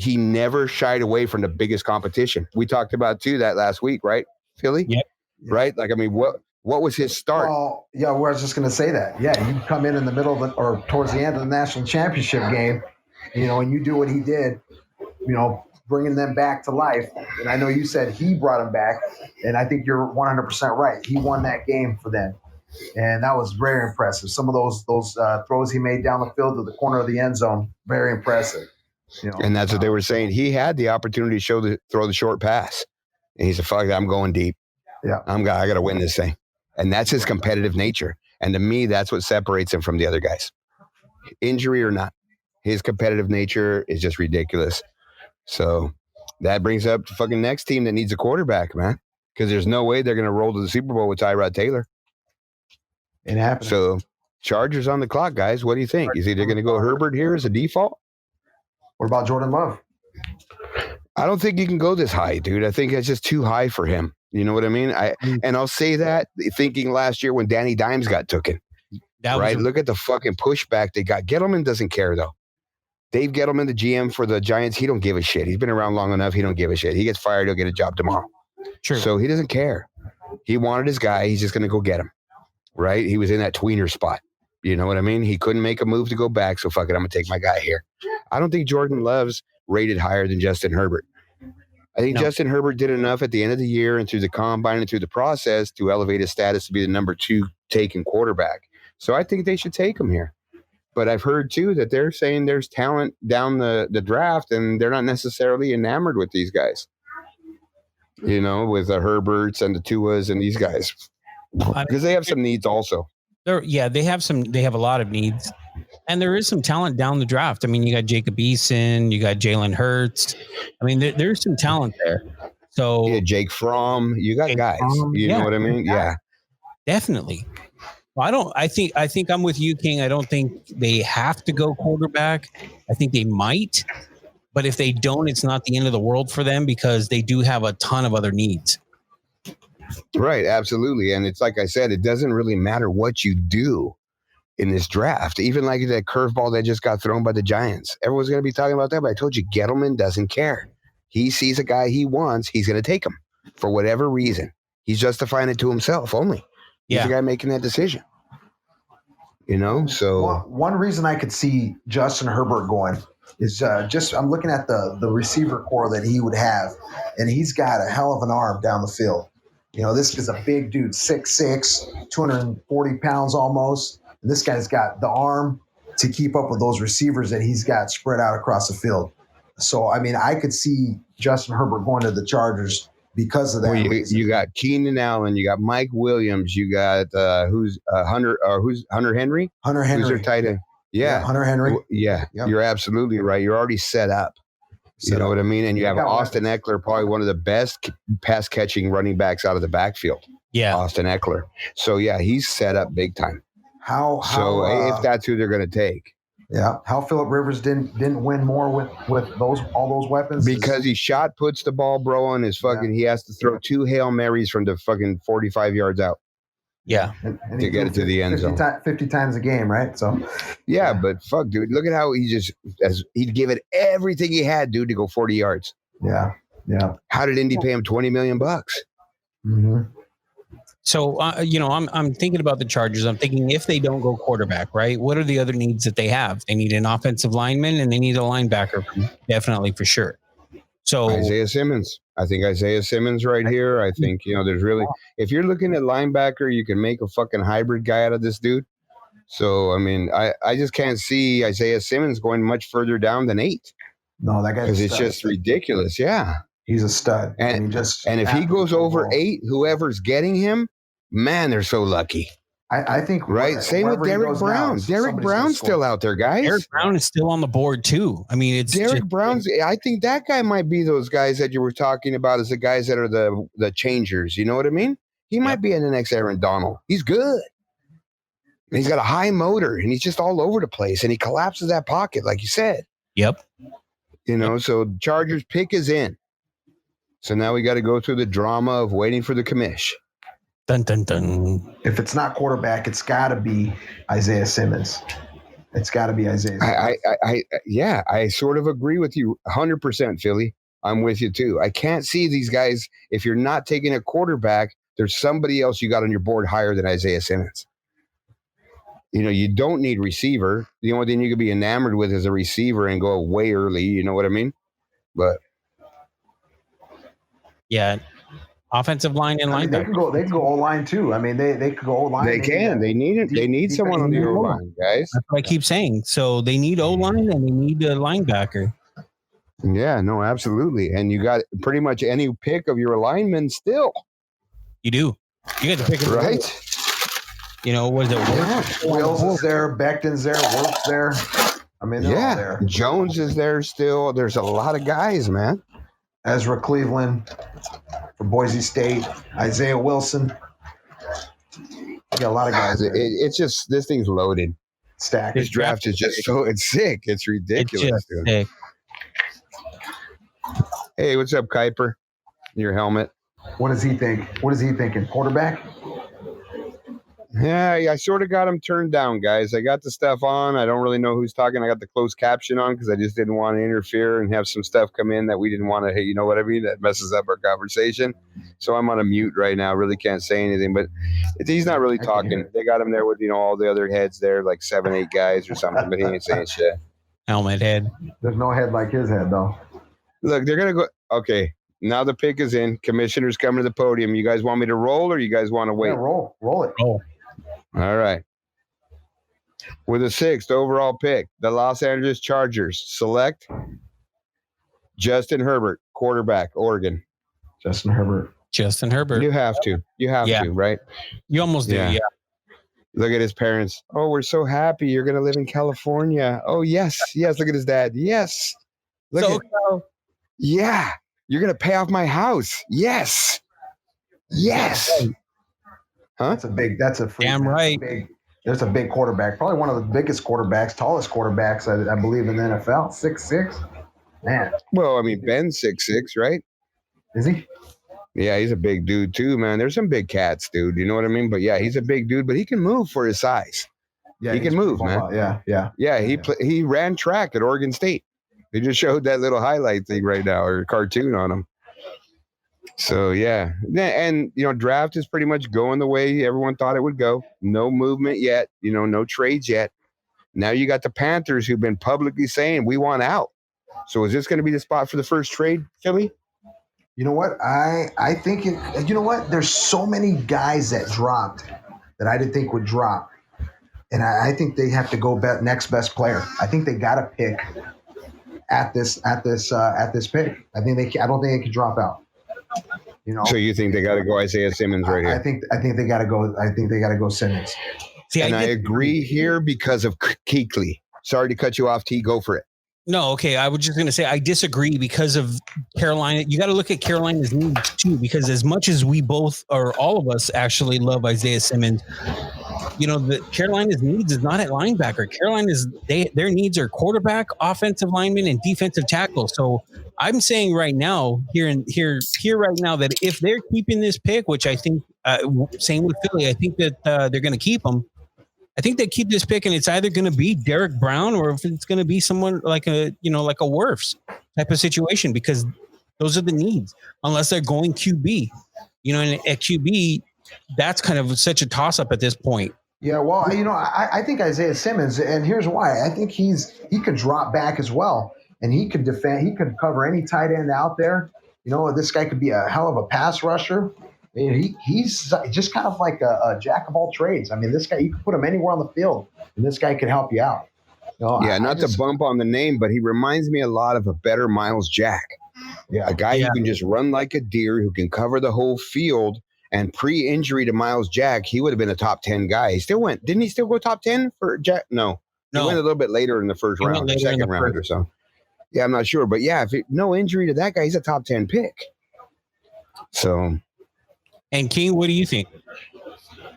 S3: never shied away from the biggest competition. We talked about too that last week, right, Philly?
S4: Yep.
S3: Right? Like, I mean, what was his start?
S5: Well, yeah, I was just going to say that. Yeah, you come in the middle of or towards the end of the national championship game, and you do what he did, bringing them back to life. And I know you said he brought them back, and I think you're 100% right. He won that game for them. And that was very impressive. Some of those throws he made down the field to the corner of the end zone, very impressive.
S3: And that's what they were saying. He had the opportunity to throw the short pass. And he said, fuck that, I'm going deep.
S5: Yeah,
S3: I got to win this thing. And that's his competitive nature. And to me, that's what separates him from the other guys. Injury or not, his competitive nature is just ridiculous. So that brings up the fucking next team that needs a quarterback, man. Because there's no way they're going to roll to the Super Bowl with Tyrod Taylor.
S5: It happened.
S3: So Chargers on the clock, guys. What do you think? Is he going to go Herbert here as a default?
S5: What about Jordan Love?
S3: I don't think you can go this high, dude. I think it's just too high for him. You know what I mean? And I'll say that thinking last year when Danny Dimes got taken. Right? Look at the fucking pushback they got. Gettleman doesn't care, though. Dave Gettleman, the GM for the Giants, he don't give a shit. He's been around long enough. He don't give a shit. He gets fired, he'll get a job tomorrow.
S4: True.
S3: So he doesn't care. He wanted his guy. He's just going to go get him. Right? He was in that tweener spot. You know what I mean? He couldn't make a move to go back, so fuck it, I'm gonna take my guy here. I don't think Jordan Love's rated higher than Justin Herbert. I think Justin Herbert did enough at the end of the year and through the combine and through the process to elevate his status to be the number 2 taken quarterback. So I think they should take him here. But I've heard too that they're saying there's talent down the draft, and they're not necessarily enamored with these guys. You know, with the Herberts and the Tuas and these guys, because they have some needs also.
S4: They have a lot of needs, and there is some talent down the draft. I mean, you got Jacob Eason, you got Jalen Hurts. I mean, there's some talent there. So
S3: yeah, Jake Fromm, you got guys. You know what I mean? Yeah,
S4: definitely. Well, I think I'm with you, King. I don't think they have to go quarterback. I think they might, but if they don't, it's not the end of the world for them because they do have a ton of other needs.
S3: Right, absolutely. And it's like I said, it doesn't really matter what you do in this draft. Even like that curveball that just got thrown by the Giants. Everyone's going to be talking about that, but I told you, Gettleman doesn't care. He sees a guy he wants, he's going to take him for whatever reason. He's justifying it to himself only. He's the guy making that decision. You know, so
S5: one reason I could see Justin Herbert going is I'm looking at the receiver core that he would have, and he's got a hell of an arm down the field. You know, this is a big dude, 6'6", 240 pounds almost. And this guy's got the arm to keep up with those receivers that he's got spread out across the field. So, I mean, I could see Justin Herbert going to the Chargers because of that.
S3: Well, you got Keenan Allen, you got Mike Williams, you got Hunter Henry?
S5: Hunter Henry.
S3: Who's their tight end? Yeah.
S5: Hunter Henry.
S3: Yeah, yep. You're absolutely right. You're already set up. You know what I mean? And you have Austin Eckler, probably one of the best pass catching running backs out of the backfield.
S4: Yeah.
S3: Austin Eckler. So, yeah, he's set up big time. If that's who they're going to take.
S5: Yeah. How Phillip Rivers didn't win more with all those weapons?
S3: Because he shot puts the ball, bro, on his fucking, he has to throw 2 Hail Marys from the fucking 45 yards out.
S4: Yeah.
S5: And
S3: to get it to the end zone.
S5: 50 times a game, right? So,
S3: yeah, but fuck, dude, look at how he'd give it everything he had, dude, to go 40 yards.
S5: Yeah. Yeah.
S3: How did Indy pay him $20 million?
S5: Mm-hmm.
S4: So, I'm thinking about the Chargers. I'm thinking if they don't go quarterback, right, what are the other needs that they have? They need an offensive lineman and they need a linebacker, definitely for sure. So
S3: Isaiah Simmons. I think Isaiah Simmons right here. I think, there's really, if you're looking at linebacker, you can make a fucking hybrid guy out of this dude. So, I mean, I just can't see Isaiah Simmons going much further down than 8.
S5: No, that guy's
S3: because it's just ridiculous. Yeah.
S5: He's a stud.
S3: And if he goes over 8, whoever's getting him, man, they're so lucky.
S5: I think
S3: right. Same with Derek Brown. Derek Brown's still out there, guys.
S4: Derek Brown is still on the board too. I mean, it's
S3: Derek Brown's. I think that guy might be those guys that you were talking about as the guys that are the changers. You know what I mean? He might be in the next Aaron Donald. He's good. And he's got a high motor, and he's just all over the place, and he collapses that pocket, like you said.
S4: Yep.
S3: So Chargers pick is in. So now we got to go through the drama of waiting for the commish.
S4: Dun, dun, dun.
S5: If it's not quarterback, it's got to be Isaiah Simmons. It's got to be Isaiah Simmons.
S3: I sort of agree with you 100%, Philly. I'm with you too. I can't see these guys. If you're not taking a quarterback, there's somebody else you got on your board higher than Isaiah Simmons. You don't need receiver. The only thing you could be enamored with is a receiver and go way early. You know what I mean? But
S4: yeah. Offensive line and linebacker.
S5: They can go O-line too. I mean, they could go O-line.
S3: They can. They need it. They need someone on the O-line, guys.
S4: That's what I keep saying. So they need O-line and they need a linebacker.
S3: Yeah, no, absolutely. And you got pretty much any pick of your linemen still.
S4: You do. You got to pick it
S3: right.
S4: What is it?
S5: Wills is there. Becton's there. Wolf's there. I mean, they're all there.
S3: Jones is there still. There's a lot of guys, man.
S5: Ezra Cleveland for Boise State, Isaiah Wilson. You got a lot of guys.
S3: It's just this thing's loaded.
S5: Stacked.
S3: This draft is just it's sick. It's ridiculous.
S4: It's sick.
S3: Hey, what's up, Kuiper? Your helmet.
S5: What does he think? What is he thinking? Quarterback?
S3: Yeah, I sort of got them turned down, guys. I got the stuff on. I don't really know who's talking. I got the closed caption on because I just didn't want to interfere and have some stuff come in that we didn't want to. Hey, you know what I mean? That messes up our conversation. So I'm on a mute right now. Really can't say anything, but he's not really talking. They got him there with all the other heads there, like 7, 8 guys or something, but he ain't saying shit.
S4: Helmet head.
S5: There's no head like his head though.
S3: Look, they're gonna go. Okay, now the pick is in. Commissioner's coming to the podium. You guys want me to roll, or you guys want to wait?
S5: Yeah, roll it.
S4: Oh,
S3: All right. With the 6th overall pick, the Los Angeles Chargers select Justin Herbert, quarterback, Oregon.
S5: Justin Herbert.
S3: You have to. You have to, right?
S4: You almost do, yeah.
S3: Look at his parents. Oh, we're so happy you're going to live in California. Oh, yes. Yes. Look at his dad. Yes. Yeah. You're going to pay off my house. Yes. Yes. Huh?
S5: That's a freak.
S4: Damn right.
S5: There's a big quarterback, probably one of the biggest quarterbacks, tallest quarterbacks, I believe, in the NFL. 6'6". Man.
S3: Well, I mean, Ben's 6'6", right?
S5: Is he?
S3: Yeah, he's a big dude too, man. There's some big cats, dude. You know what I mean? But yeah, he's a big dude, but he can move for his size. Yeah, he can move, man. Yeah. He ran track at Oregon State. They just showed that little highlight thing right now, or cartoon on him. So yeah, and draft is pretty much going the way everyone thought it would go. No movement yet. No trades yet. Now you got the Panthers who've been publicly saying we want out. So is this going to be the spot for the first trade, Philly?
S5: You know what? I think you know what? There's so many guys that dropped that I didn't think would drop, and I think they have to go next best player. I think they got to pick at this pick. I don't think they can drop out.
S3: So you think they got to go Isaiah Simmons right here?
S5: I think they got to go. I think they got to go Simmons.
S3: See, I agree here because of Kuechly. Sorry to cut you off, T. Go for it.
S4: No, okay. I was just going to say I disagree because of Carolina. You got to look at Carolina's needs too, because as much as we both, or all of us, actually love Isaiah Simmons, the Carolina's needs is not at linebacker. Carolina's their needs are quarterback, offensive lineman, and defensive tackle. So I'm saying right now, here right now, that if they're keeping this pick, which I think, same with Philly, I think that they're going to keep them. I think they keep this pick, and it's either going to be Derek Brown or if it's going to be someone like a Wirfs type of situation, because those are the needs. Unless they're going QB, and at QB, that's kind of such a toss up at this point.
S5: Yeah, well, I think Isaiah Simmons, and here's why. I think he could drop back as well, and he could defend. He could cover any tight end out there. This guy could be a hell of a pass rusher. He's just kind of like a jack of all trades. I mean, this guy, you can put him anywhere on the field, and this guy can help you out.
S3: Not to bump on the name, but he reminds me a lot of a better Miles Jack. Yeah, a guy who can just run like a deer, who can cover the whole field. And pre-injury to Miles Jack, he would have been a top 10 guy. He still went. Didn't he still go top 10 for Jack? No. He went a little bit later in the first round, or second round or so. Yeah, I'm not sure. But yeah, no injury to that guy, he's a top 10 pick. So.
S4: And King, what do you think?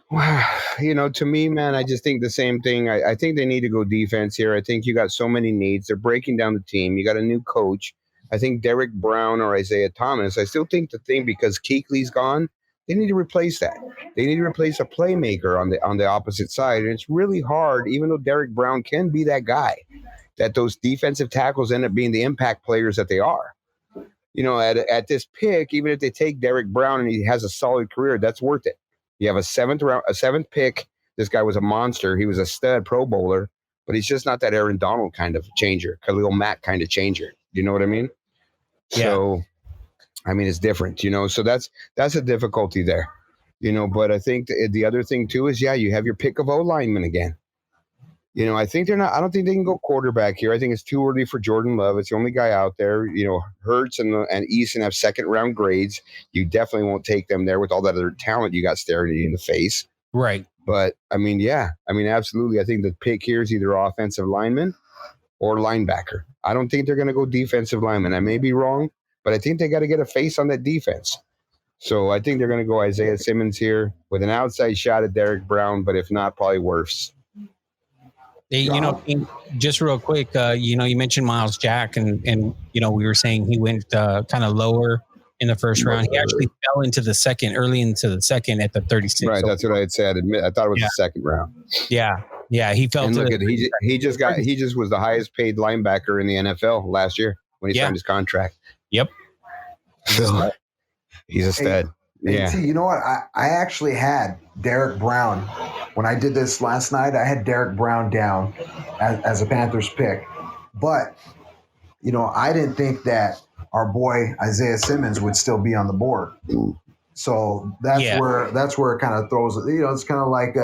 S3: To me, man, I just think the same thing. I think they need to go defense here. I think you got so many needs. They're breaking down the team. You got a new coach. I think Derek Brown or Isaiah Thomas. I still think the thing, because Kuechly's gone, they need to replace that. They need to replace a playmaker on the opposite side. And it's really hard, even though Derek Brown can be that guy, that those defensive tackles end up being the impact players that they are. At this pick, even if they take Derek Brown and he has a solid career, that's worth it. You have a seventh pick. This guy was a monster. He was a stud Pro Bowler, but he's just not that Aaron Donald kind of changer, Khalil Mack kind of changer. You know what I mean?
S4: Yeah.
S3: So, I mean, it's different, so that's a difficulty there, but I think the other thing too is, you have your pick of O-linemen again. I think I don't think they can go quarterback here. I think it's too early for Jordan Love. It's the only guy out there. Hurts and Eason have second round grades. You definitely won't take them there with all that other talent you got staring at you in the face.
S4: Right.
S3: But absolutely. I think the pick here is either offensive lineman or linebacker. I don't think they're going to go defensive lineman. I may be wrong, but I think they got to get a face on that defense. So I think they're going to go Isaiah Simmons here with an outside shot at Derek Brown, but if not, probably Wirfs.
S4: Just real quick, you mentioned Miles Jack, and we were saying he went kind of lower in the first round. He actually fell into the second, early into the second at the 36.
S3: Right, that's what I had said. I thought it was the second round.
S4: Yeah, he fell.
S3: And
S4: to
S3: look, he just was the highest paid linebacker in the NFL last year when he signed his contract.
S4: Yep.
S3: So he's a stud.
S5: Yeah. See, you know what? I actually had Derek Brown when I did this last night. I had Derek Brown down as a Panthers pick, but I didn't think that our boy Isaiah Simmons would still be on the board. So that's where it kind of throws. It's kind of like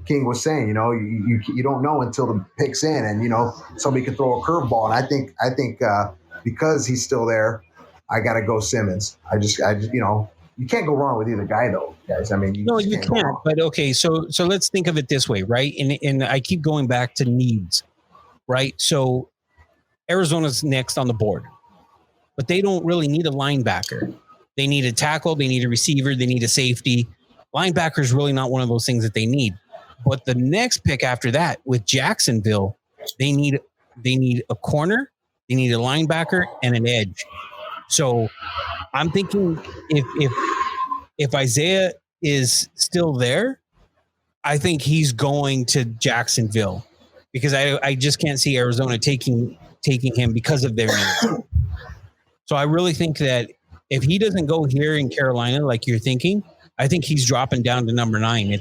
S5: King was saying. You don't know until the pick's in, and somebody could throw a curveball. And I think because he's still there, I got to go Simmons. I just you can't go wrong with either guy, though, guys. I mean,
S4: you can't. But okay, so let's think of it this way, right? And I keep going back to needs, right? So Arizona's next on the board, but they don't really need a linebacker. They need a tackle. They need a receiver. They need a safety. Linebacker is really not one of those things that they need. But the next pick after that with Jacksonville, they need a corner. They need a linebacker and an edge. So I'm thinking if Isaiah is still there, I think he's going to Jacksonville because I just can't see Arizona taking him because of their needs. So I really think that if he doesn't go here in Carolina like you're thinking, I think he's dropping down to number 9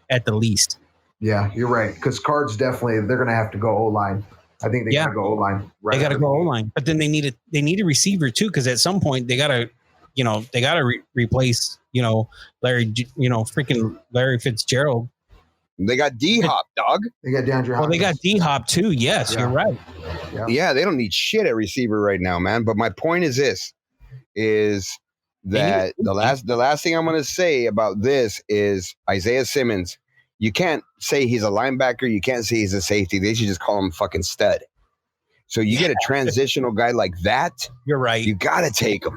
S4: at the least.
S5: Yeah, you're right. Because Cards definitely they're going to have to go O-line. I think they got to go O-line.
S4: Right, they got to go O-line, but then they need a receiver too because at some point they got to replace Larry freaking Larry Fitzgerald.
S3: They got D-Hop, dog.
S5: They got DeAndre Hopkins.
S4: Well, they got D-Hop too. Yes, you're right.
S3: Yeah, they don't need shit at receiver right now, man. But my point is this: is that the last thing I'm going to say about this is Isaiah Simmons. You can't say he's a linebacker. You can't say he's a safety. They should just call him fucking stud. So you get a transitional guy like that.
S4: You're right.
S3: You got to take him.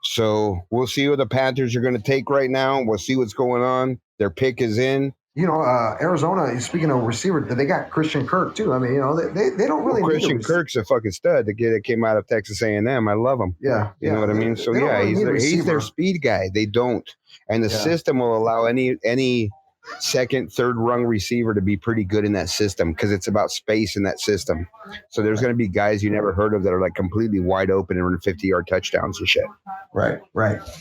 S3: So we'll see what the Panthers are going to take right now. We'll see what's going on. Their pick is in.
S5: Arizona, speaking of receiver, they got Christian Kirk too. I mean, they don't really.
S3: Christian Kirk's a fucking stud. The kid that came out of Texas A&M. I love him.
S5: Yeah.
S3: You know what I mean? So he's their speed guy. They don't. And the system will allow any second, third rung receiver to be pretty good in that system because it's about space in that system. So there's going to be guys you never heard of that are like completely wide open and run 50-yard touchdowns and shit.
S5: Right.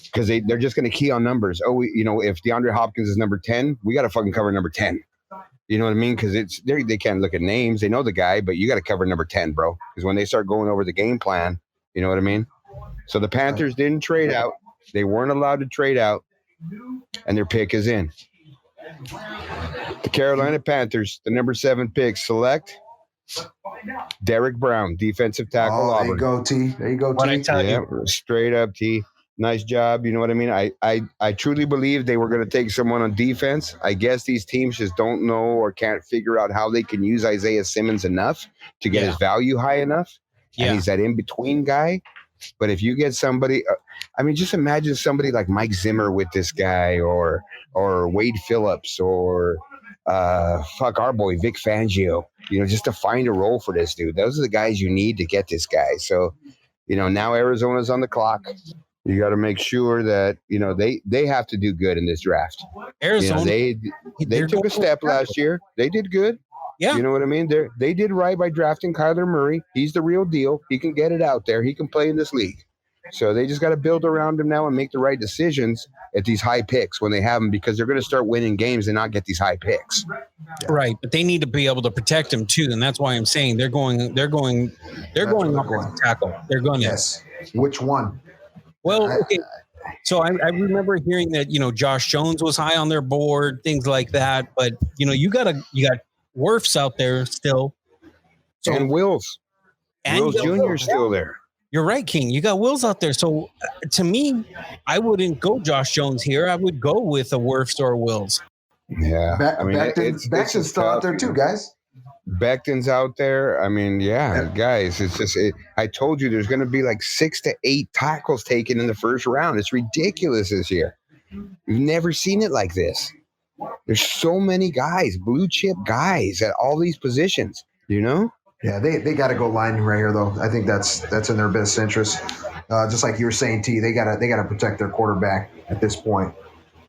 S3: Because they're just going to key on numbers. Oh, if DeAndre Hopkins is number 10, we got to fucking cover number 10. You know what I mean? Because they can't look at names. They know the guy, but you got to cover number 10, bro. Because when they start going over the game plan, you know what I mean? So the Panthers didn't trade out. They weren't allowed to trade out, and their pick is in. The Carolina Panthers, the number 7 pick, select Derek Brown, defensive tackle.
S5: There you go, T. There you go, T.
S3: Straight up, T. Nice job. You know what I mean? I truly believe they were going to take someone on defense. I guess these teams just don't know or can't figure out how they can use Isaiah Simmons enough to get his value high enough. Yeah. And he's that in-between guy. But if you get somebody, just imagine somebody like Mike Zimmer with this guy or Wade Phillips or our boy Vic Fangio, just to find a role for this dude. Those are the guys you need to get this guy. So, now Arizona's on the clock. You got to make sure that, they have to do good in this draft.
S4: Arizona,
S3: they took a step last year. They did good. Yeah. You know what I mean? They did right by drafting Kyler Murray. He's the real deal. He can get it out there. He can play in this league. So they just got to build around him now and make the right decisions at these high picks when they have them because they're going to start winning games and not get these high picks.
S4: Right. But they need to be able to protect him too. And that's why I'm saying they're going up to tackle. They're going
S5: Yes. Which one?
S4: Well, okay. So I remember hearing that, Josh Jones was high on their board, things like that. But, you got Wirfs out there still. So,
S3: and Wills. Wills Jr. is still there.
S4: You're right, King. You got Wills out there. So to me, I wouldn't go Josh Jones here. I would go with a Wirfs or a Wills.
S3: Yeah.
S5: Becton's still out there too, guys.
S3: Becton's out there. Guys, it's just I told you there's going to be like 6 to 8 tackles taken in the first round. It's ridiculous this year. We've never seen it like this. There's so many guys, blue chip guys at all these positions,
S5: Yeah, they got to go line right here, though. I think that's in their best interest. Just like you were saying, T, they gotta protect their quarterback at this point.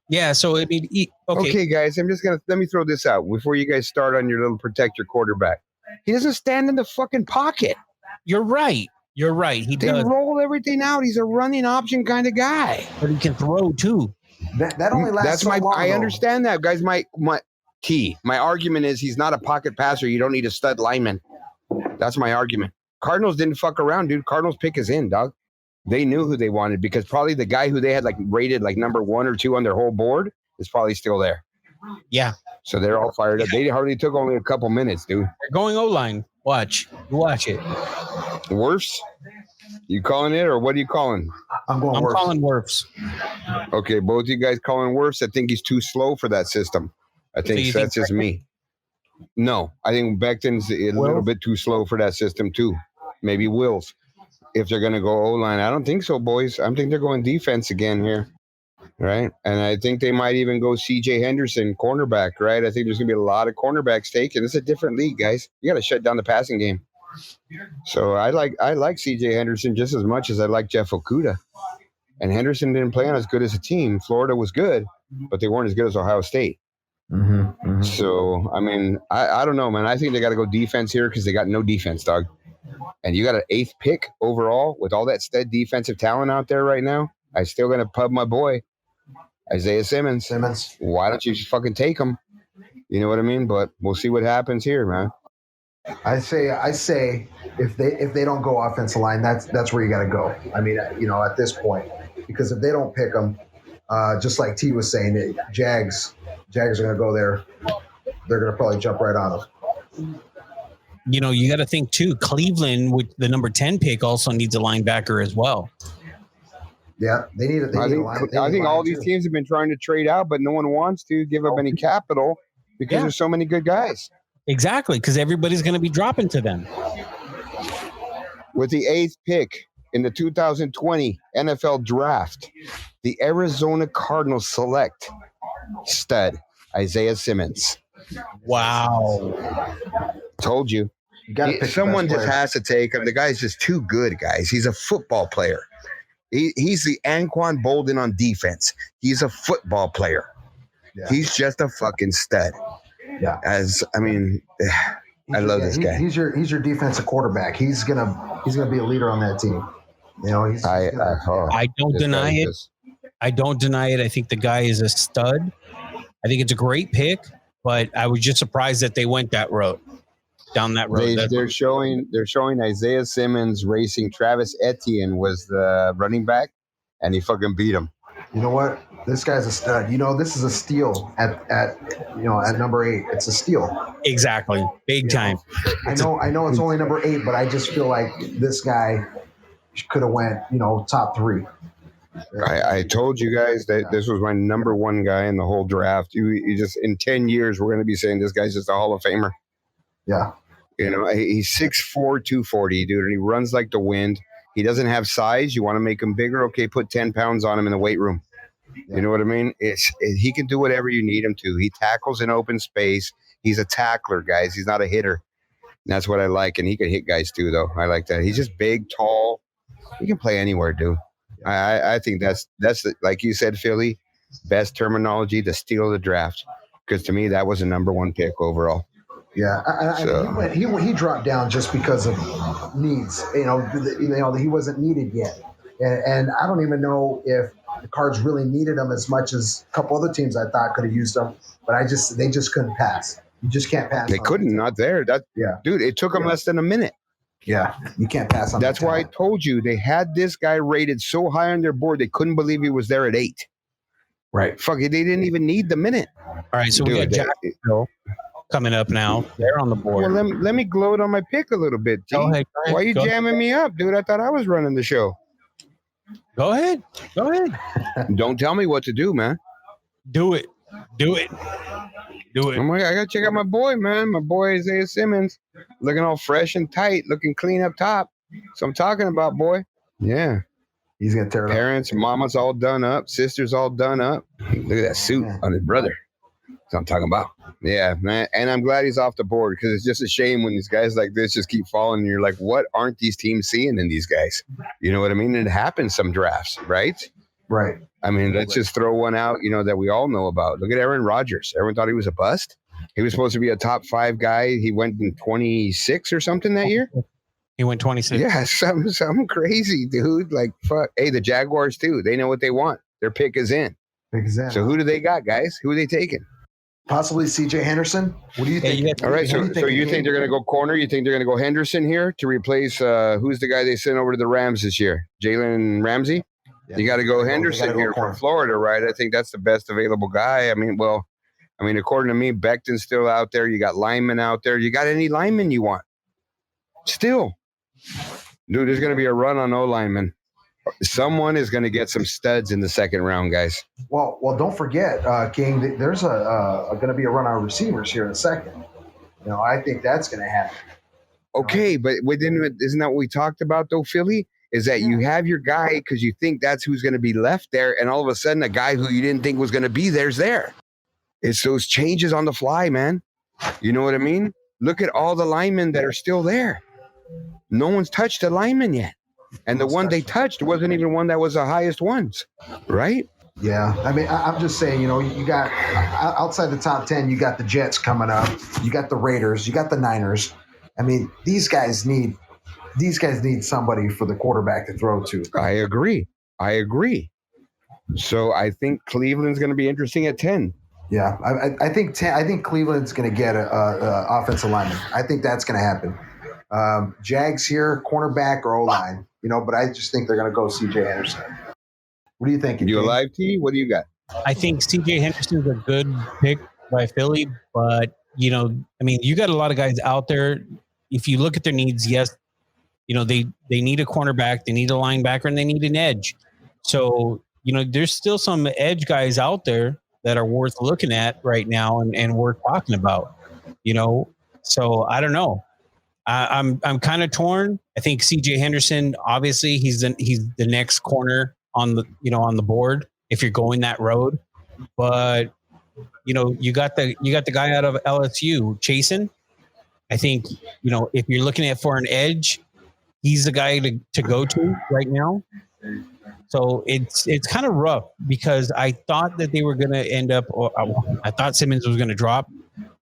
S4: Yeah. So I mean,
S3: Okay, guys, let me throw this out before you guys start on your little protect your quarterback. He doesn't stand in the fucking pocket.
S4: You're right. You're right. He
S3: They
S4: does,
S3: roll everything out. He's a running option kind of guy.
S4: but he can throw too.
S5: That only lasts
S3: That's
S5: so long.
S3: I
S5: though.
S3: understand that, guys. My argument is he's not a pocket passer. You don't need a stud lineman. That's my argument. Cardinals didn't fuck around, dude. Cardinals pick is in, dog. They knew who they wanted because probably the guy who they had like rated like number 1 or 2 on their whole board is probably still there.
S4: Yeah.
S3: So they're all fired up. They hardly took only a couple minutes, dude.
S4: They're going O-line. Watch it.
S3: Wirfs? You calling it or what are you calling?
S5: I'm
S4: Wirfs. Calling Wirfs.
S3: Okay, both you guys calling Wirfs. I think he's too slow for that system. I think that's just me. No, I think Becton's a little bit too slow for that system too. Maybe Wills. If they're going to go O-line. I don't think so, boys. I think they're going defense again here. Right? And I think they might even go C.J. Henderson, cornerback, right? I think there's going to be a lot of cornerbacks taken. It's a different league, guys. You got to shut down the passing game. So I like C.J. Henderson just as much as I like Jeff Okudah. And Henderson didn't play on as good as a team. Florida was good, but they weren't as good as Ohio State. So, I mean, I don't know, man. I think they got to go defense here because they got no defense, dog. And you got an 8th pick overall with all that stud defensive talent out there right now. I still going to pub my boy, Isaiah Simmons. Why don't you just fucking take him? You know what I mean? But we'll see what happens here, man.
S5: I say if they don't go offensive line, that's where you got to go. I mean, at this point, because if they don't pick them, just like T was saying, Jags are going to go there. They're going to probably jump right on them.
S4: You got to think too. Cleveland with the number 10 pick also needs a linebacker as well.
S5: Yeah, they need it.
S3: I think all these teams have been trying to trade out, but no one wants to give up any capital because there's so many good guys.
S4: Exactly, because everybody's going to be dropping to them.
S3: With the 8th pick in the 2020 NFL Draft, the Arizona Cardinals select stud Isaiah Simmons.
S4: Wow.
S3: Told you. Someone just has to take him. The guy's just too good, guys. He's a football player. He's the Anquan Bolden on defense. He's a football player. Yeah. He's just a fucking stud.
S5: Yeah.
S3: I love this guy.
S5: He's your defensive quarterback. He's gonna be a leader on that team.
S4: I don't deny it. I don't deny it. I think the guy is a stud. I think it's a great pick, but I was just surprised that they went down that road.
S3: They're showing Isaiah Simmons racing Travis Etienne was the running back, and he fucking beat him.
S5: You know what? This guy's a stud. This is a steal at number 8. It's a steal.
S4: Exactly. Big time.
S5: I know it's only number 8, but I just feel like this guy could have went, top 3.
S3: I told you guys that this was my number 1 guy in the whole draft. You just in 10 years we're going to be saying this guy's just a Hall of Famer.
S5: Yeah.
S3: He's 6'4", 240, dude, and he runs like the wind. He doesn't have size. You want to make him bigger? Okay, put 10 pounds on him in the weight room. Yeah. You know what I mean? He can do whatever you need him to. He tackles in open space. He's a tackler, guys. He's not a hitter. And that's what I like. And he can hit guys too, though. I like that. He's just big, tall. He can play anywhere, dude. I think that's like you said, Philly, best terminology, the steal of the draft. Because to me, that was a number 1 pick overall.
S5: Yeah, he dropped down just because of needs. He wasn't needed yet, and I don't even know if the Cards really needed him as much as a couple other teams I thought could have used him. But they just couldn't pass. You just can't pass.
S3: They couldn't, not there. Dude, it took them less than a minute.
S5: Yeah, you can't pass on.
S3: That's why I told you they had this guy rated so high on their board they couldn't believe he was there at 8.
S5: Right.
S3: Fuck it, they didn't even need the minute.
S4: All right, so we got Jacksonville coming up now. They're on the board.
S3: Well, let me gloat on my pick a little bit.
S4: Go ahead.
S3: Why are you jamming me up, dude? I thought I was running the show.
S4: Go ahead.
S3: Don't tell me what to do, man.
S4: Do it.
S3: I gotta check out my boy, man. My boy Isaiah Simmons, looking all fresh and tight, looking clean up top. So I'm talking about, boy. Yeah.
S5: He's gonna tear it up.
S3: Parents, mama's all done up, sisters all done up. Look at that suit on his brother. what I'm talking about. Yeah, man. And I'm glad he's off the board because it's just a shame when these guys like this just keep falling. And you're like, what aren't these teams seeing in these guys? You know what I mean? It happens some drafts, right?
S5: Right.
S3: I mean, let's just throw one out, that we all know about. Look at Aaron Rodgers. Everyone thought he was a bust. He was supposed to be a top 5 guy. He went in 26 or something that year.
S4: He went 26.
S3: Yeah, something crazy, dude. Like, fuck. Hey, the Jaguars, too. They know what they want. Their pick is in.
S5: Exactly.
S3: So who do they got, guys? Who are they taking?
S5: Possibly C.J. Henderson. What do you think?
S3: All right, so you think they're going to go corner? You think they're going to go Henderson here to replace who's the guy they sent over to the Rams this year? Jalen Ramsey? Yeah, you got to go Henderson here from Florida, right? I think that's the best available guy. I mean, according to me, Becton's still out there. You got linemen out there. You got any linemen you want? Still. Dude, there's going to be a run on O-linemen. Someone is going to get some studs in the second round, guys.
S5: Well, don't forget, King. There's going to be a run on receivers here in a second. I think that's going to happen.
S3: Okay, but isn't that what we talked about, though, Philly? Is that you have your guy because you think that's who's going to be left there, and all of a sudden, a guy who you didn't think was going to be there's there. It's those changes on the fly, man. You know what I mean? Look at all the linemen that are still there. No one's touched a lineman yet. And the one they touched wasn't even one that was the highest ones, right?
S5: Yeah. I mean, I'm just saying, you got outside the top 10, you got the Jets coming up. You got the Raiders. You got the Niners. I mean, these guys need somebody for the quarterback to throw to.
S3: I agree. So I think Cleveland's going to be interesting at 10.
S5: Yeah. I think Cleveland's going to get a offensive lineman. I think that's going to happen. Jags here, cornerback or O-line, but I just think they're going to go C.J. Henderson. What do you think?
S3: You alive, T? What do you got?
S4: I think C.J. Henderson's a good pick by Philly, but, you got a lot of guys out there. If you look at their needs, yes, they need a cornerback, they need a linebacker, and they need an edge. So, there's still some edge guys out there that are worth looking at right now and worth talking about, So I don't know. I'm kind of torn. I think C.J. Henderson, obviously, he's the next corner on the board if you're going that road. But you got the guy out of LSU, Chasen. I think if you're looking at for an edge, he's the guy to go to right now. So it's kind of rough because I thought that they were going to end up. Or I thought Simmons was going to drop.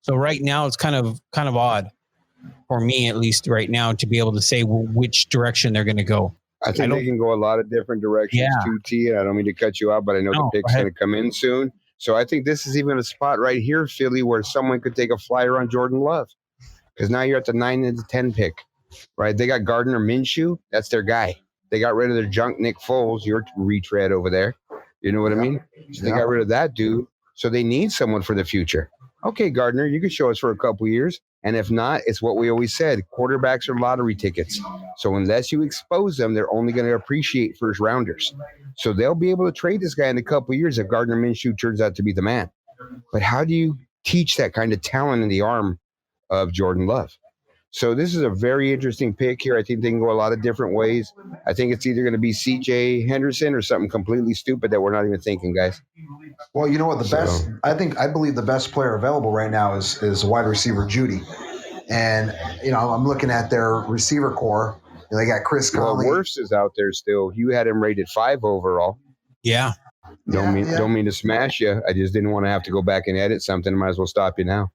S4: So right now it's kind of odd. For me, at least right now, to be able to say which direction they're going to go.
S3: I think they can go a lot of different directions, too, T. I don't mean to cut you out, but I know the pick's going to come in soon. So I think this is even a spot right here, Philly, where someone could take a flyer on Jordan Love. Because now you're at the 9 and the 10 pick, right? They got Gardner Minshew. That's their guy. They got rid of their junk Nick Foles, your retread over there. You know what I mean? So they got rid of that dude. So they need someone for the future. Okay, Gardner, you can show us for a couple years. And if not, it's what we always said. Quarterbacks are lottery tickets. So unless you expose them, they're only going to appreciate first rounders. So they'll be able to trade this guy in a couple years if Gardner Minshew turns out to be the man. But how do you teach that kind of talent in the arm of Jordan Love? So this is a very interesting pick here. I think they can go a lot of different ways. I think it's either going to be C.J. Henderson or something completely stupid that we're not even thinking, guys.
S5: Well, you know what? I believe the best player available right now is wide receiver Judy. And, I'm looking at their receiver core. They got Chris Conley.
S3: Well, Wirfs is out there still. You had him rated 5 overall.
S4: Yeah.
S3: Don't mean to smash you. I just didn't want to have to go back and edit something. I might as well stop you now.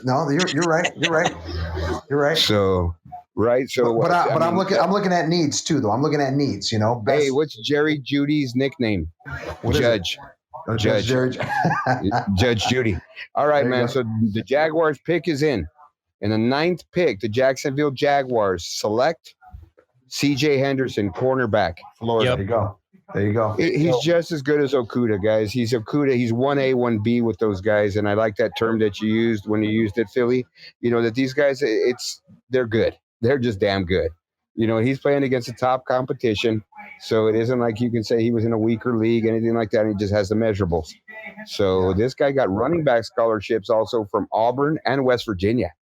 S5: No, you're right.
S3: So, right. So,
S5: but I'm looking at needs too, though. I'm looking at needs.
S3: Hey, what's Jerry Judy's nickname? Judge. Judge Judy. All right, man. So the Jaguars pick is in. In the 9th pick, the Jacksonville Jaguars select C.J. Henderson, cornerback, Florida.
S4: Yep.
S5: There you go.
S3: He's just as good as Okudah, guys. He's 1A, 1B with those guys. And I like that term that you used when you used it, Philly. That these guys, they're good. They're just damn good. He's playing against the top competition. So it isn't like you can say he was in a weaker league, anything like that. He just has the measurables. So this guy got running back scholarships also from Auburn and West Virginia.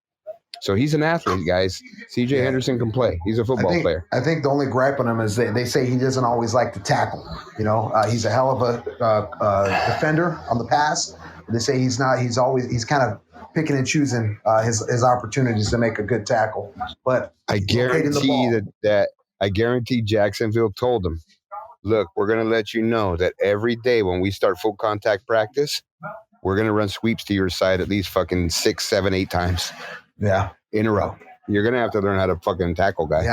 S3: So he's an athlete, guys. C.J. Henderson can play. He's a football player.
S5: I think the only gripe on him is they say he doesn't always like to tackle. He's a hell of a defender on the pass, They say he's not. He's kind of picking and choosing his opportunities to make a good tackle. But
S3: I guarantee that I guarantee Jacksonville told him, look, we're going to let you know that every day when we start full contact practice, we're going to run sweeps to your side at least fucking 6, 7, 8 times.
S5: Yeah.
S3: In a row. You're going to have to learn how to fucking tackle guys.
S5: You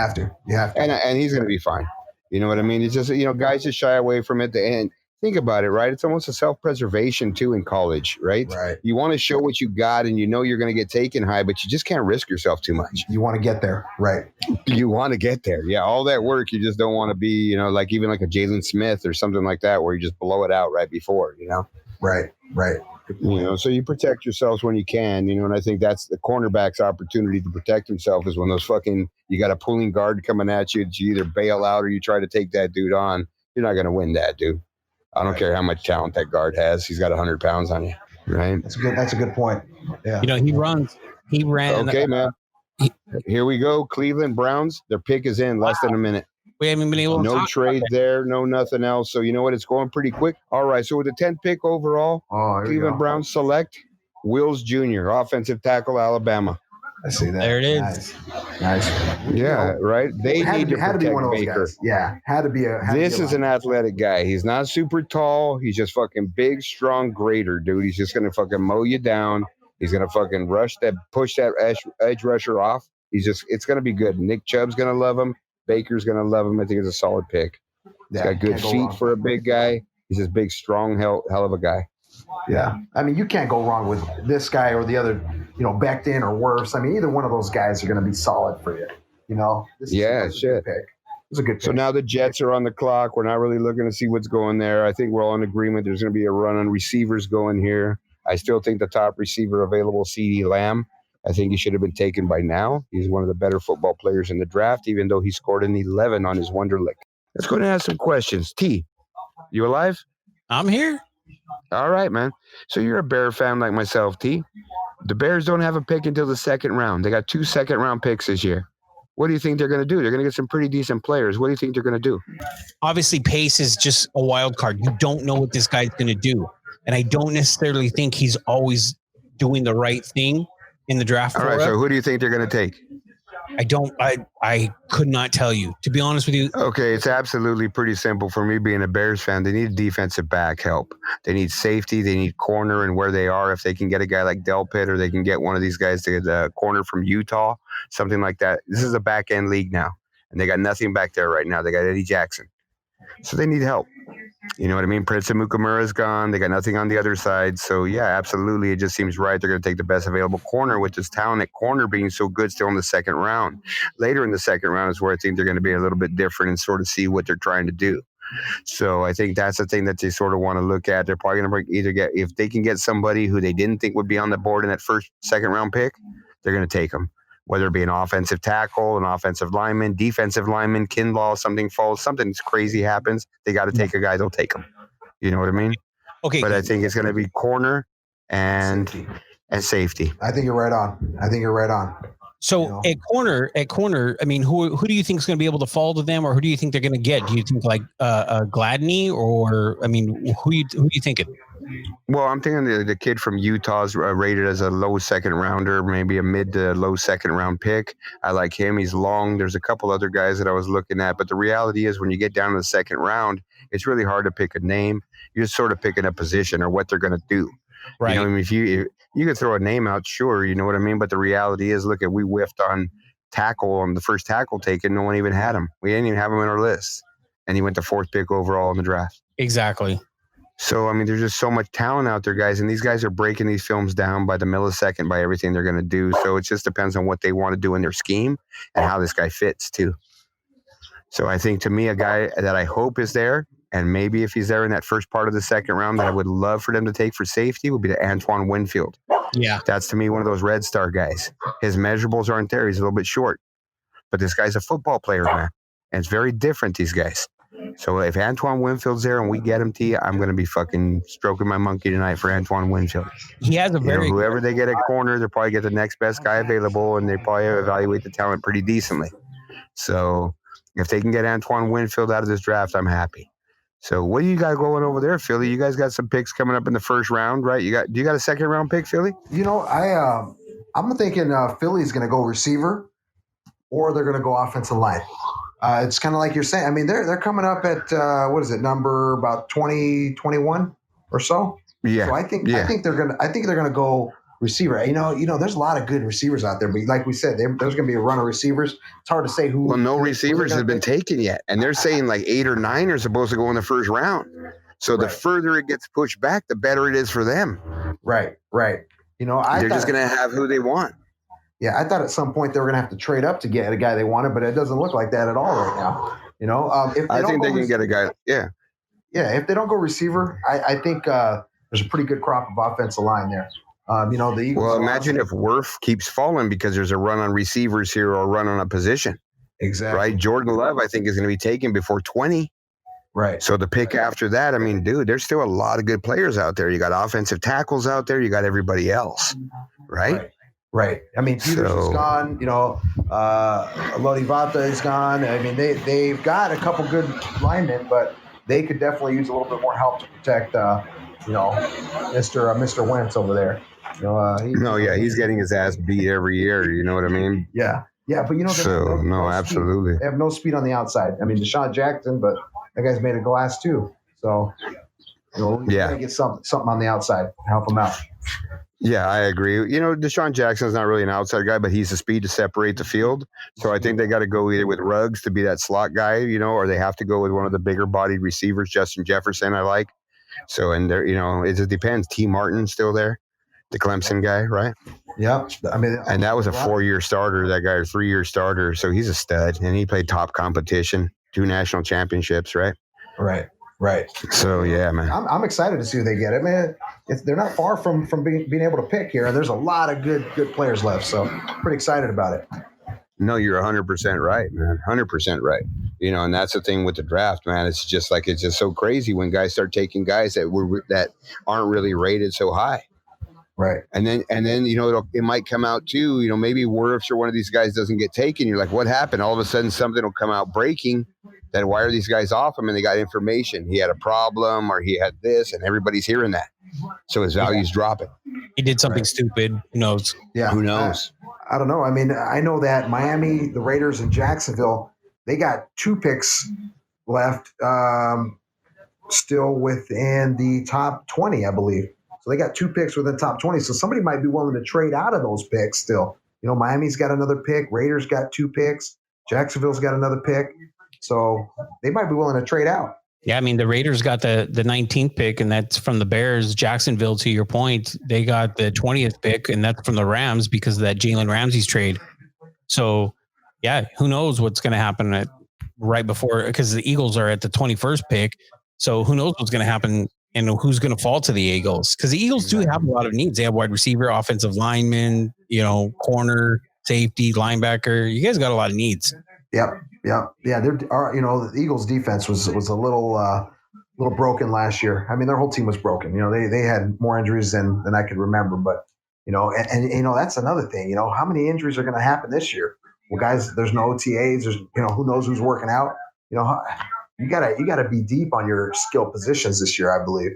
S5: have to.
S3: And he's going to be fine. You know what I mean? It's just, guys just shy away from it. And think about it, right? It's almost a self-preservation too in college, right?
S5: Right.
S3: You want to show what you got and you're going to get taken high, but you just can't risk yourself too much.
S5: You want to get there. Right.
S3: You want to get there. Yeah. All that work, you just don't want to be, like even like a Jalen Smith or something like that, where you just blow it out right before,
S5: Right.
S3: So you protect yourselves when you can, and I think that's the cornerback's opportunity to protect himself is when you got a pulling guard coming at you. You either bail out or you try to take that dude on. You're not going to win that, dude. I don't care how much talent that guard has. He's got 100 pounds on you, right?
S5: That's a good point. Yeah.
S4: He ran.
S3: Okay, man. Here we go. Cleveland Browns. Their pick is in less than a minute.
S4: We haven't been able to
S3: no trade there, no nothing else. So you know what? It's going pretty quick. All right. So with the 10th pick overall, Cleveland Browns select Wills Jr., offensive tackle, Alabama.
S5: I see that.
S4: There it is.
S5: Nice.
S3: Yeah, right. They need to protect
S5: be one of those
S3: Baker.
S5: Guys. Yeah, had to be a.
S3: This is an athletic guy. He's not super tall. He's just fucking big, strong grader, dude. He's just gonna fucking mow you down. He's gonna fucking push that edge rusher off. It's gonna be good. Nick Chubb's gonna love him. Baker's going to love him. I think it's a solid pick. He's got good feet for a big guy. He's just big, strong, hell of a guy.
S5: Yeah. I mean, you can't go wrong with this guy or the other, Becton or worse. I mean, either one of those guys are going to be solid for you, This is a good pick. It's a good pick.
S3: So now the Jets are on the clock. We're not really looking to see what's going there. I think we're all in agreement. There's going to be a run on receivers going here. I still think the top receiver available, CeeDee Lamb. I think he should have been taken by now. He's one of the better football players in the draft, even though he scored an 11 on his Wonderlic. Let's go and ask some questions. T, you alive?
S4: I'm here.
S3: All right, man. So you're a Bear fan like myself, T. The Bears don't have a pick until the second round. They got 2 second-round picks this year. What do you think they're going to do? They're going to get some pretty decent players. What do you think they're going to do?
S4: Obviously, pace is just a wild card. You don't know what this guy's going to do. And I don't necessarily think he's always doing the right thing in the draft.
S3: All right, so who do you think they're going to take?
S4: I could not tell you, to be honest with you.
S3: Okay, it's absolutely pretty simple for me being a Bears fan. They need defensive back help. They need safety. They need corner, and where they are, if they can get a guy like Delpit or they can get one of these guys to get a corner from Utah, something like that. This is a back-end league now, and they got nothing back there right now. They got Eddie Jackson. So they need help. You know what I mean? Prince Amukamura is gone. They got nothing on the other side. So, yeah, absolutely. It just seems right. They're going to take the best available corner with this talent at corner being so good still in the second round. Later in the second round is where I think they're going to be a little bit different and sort of see what they're trying to do. So I think that's the thing that they sort of want to look at. They're probably going to if they can get somebody who they didn't think would be on the board in that second round pick, they're going to take them. Whether it be an offensive tackle, an offensive lineman, defensive lineman, Kinlaw, something falls, something crazy happens, they got to take a guy, they'll take him. You know what I mean?
S4: Okay.
S3: But I think it's going to be corner and safety.
S5: I think you're right on.
S4: So at corner, I mean, who do you think is going to be able to fall to them, or who do you think they're going to get? Do you think like Gladney, or I mean, who you thinking?
S3: Well, I'm thinking the kid from Utah is rated as a low second rounder, maybe a mid to low second round pick. I like him. He's long. There's a couple other guys that I was looking at, but the reality is when you get down to the second round, it's really hard to pick a name. You're just sort of picking a position or what they're going to do.
S4: Right.
S3: You know, I mean, if you could throw a name out, sure, you know what I mean. But the reality is, we whiffed on tackle on the first tackle taken. No one even had him. We didn't even have him in our list, and he went the 4th pick overall in the draft.
S4: Exactly.
S3: So, I mean, there's just so much talent out there, guys, and these guys are breaking these films down by the millisecond by everything they're going to do. So it just depends on what they want to do in their scheme and how this guy fits, too. So I think, to me, a guy that I hope is there, and maybe if he's there in that first part of the second round that I would love for them to take for safety, would be the Antoine Winfield.
S4: Yeah.
S3: That's, to me, one of those Red Star guys. His measurables aren't there. He's a little bit short. But this guy's a football player, man. And it's very different, these guys. So if Antoine Winfield's there and we get him, I'm going to be fucking stroking my monkey tonight for Antoine Winfield.
S4: He has a very
S3: whoever they get at corner, they'll probably get the next best guy available, and they probably evaluate the talent pretty decently. So if they can get Antoine Winfield out of this draft, I'm happy. So what do you got going over there, Philly? You guys got some picks coming up in the first round, right? Do you got a second round pick, Philly?
S5: I'm thinking Philly's going to go receiver, or they're going to go offensive line. It's kind of like you're saying. I mean, they're coming up at what is it, number about 20, 21 or so.
S3: Yeah.
S5: So I think they're gonna go receiver. You know, there's a lot of good receivers out there, but like we said, there's going to be a run of receivers. It's hard to say who.
S3: Well, no receivers have been taken yet, and they're saying like 8 or 9 are supposed to go in the first round. So the further it gets pushed back, the better it is for them.
S5: Right. You know,
S3: they're just going to have who they want.
S5: Yeah, I thought at some point they were going to have to trade up to get a guy they wanted, but it doesn't look like that at all right now. You know,
S3: I think they can get a guy. Yeah.
S5: Yeah, if they don't go receiver, I think there's a pretty good crop of offensive line there. You know, the Eagles.
S3: Well, imagine if Wirf keeps falling because there's a run on receivers here or a run on a position.
S5: Exactly.
S3: Right. Jordan Love, I think, is going to be taken before 20.
S5: Right.
S3: So the pick after that, I mean, dude, there's still a lot of good players out there. You got offensive tackles out there. You got everybody else. Right.
S5: I mean, Peters is gone. You know, Lodivata is gone. I mean, they've got a couple good linemen, but they could definitely use a little bit more help to protect, you know, Mr. Wentz over there. You know,
S3: he's getting his ass beat every year. You know what I mean?
S5: Yeah, but you know,
S3: absolutely.
S5: They have no speed on the outside. I mean, Deshaun Jackson, but that guy's made of glass too. So, you know, we gotta get something on the outside to help him out.
S3: Yeah, I agree. You know, Deshaun Jackson's not really an outside guy, but he's the speed to separate the field. So I think they got to go either with Ruggs to be that slot guy, you know, or they have to go with one of the bigger bodied receivers, Justin Jefferson, I like. So, and there, you know, it just depends. T. Martin's still there, the Clemson guy, right?
S5: Yeah. I mean,
S3: and that was a 4-year starter, that guy, or 3-year starter. So he's a stud, and he played top competition, 2 national championships, right?
S5: Right.
S3: So yeah, man,
S5: I'm excited to see who they get. I mean, they're not far from being able to pick here, and there's a lot of good players left. So pretty excited about it.
S3: No, you're 100% right, man. 100% right. You know, and that's the thing with the draft, man. It's just so crazy when guys start taking guys that aren't really rated so high.
S5: Right.
S3: And then you know, it might come out too, you know, maybe Wirfs or one of these guys doesn't get taken. You're like, what happened? All of a sudden something will come out breaking. Then why are these guys off him? And they got information. He had a problem or he had this, and everybody's hearing that. So his value's dropping.
S4: He did something stupid. Who knows?
S5: Yeah.
S3: Who knows?
S5: I don't know. I mean, I know that Miami, the Raiders, and Jacksonville, they got 2 picks left, still within the top 20, I believe. So they got 2 picks within the top 20. So somebody might be willing to trade out of those picks still. You know, Miami's got another pick. Raiders got 2 picks. Jacksonville's got another pick. So they might be willing to trade out.
S4: Yeah, I mean, the Raiders got the 19th pick, and that's from the Bears. Jacksonville, to your point, they got the 20th pick, and that's from the Rams because of that Jalen Ramsey's trade. So, yeah, who knows what's going to happen right before, because the Eagles are at the 21st pick. So who knows what's going to happen and who's going to fall to the Eagles, because the Eagles do have a lot of needs. They have wide receiver, offensive lineman, you know, corner, safety, linebacker. You guys got a lot of needs.
S5: Yep. Yeah. You know, the Eagles defense was a little broken last year. I mean, their whole team was broken. You know, they had more injuries than I could remember. But you know, and you know, that's another thing. You know, how many injuries are going to happen this year? Well, guys, there's no OTAs. There's, you know, who knows who's working out. You know, you gotta be deep on your skill positions this year, I believe.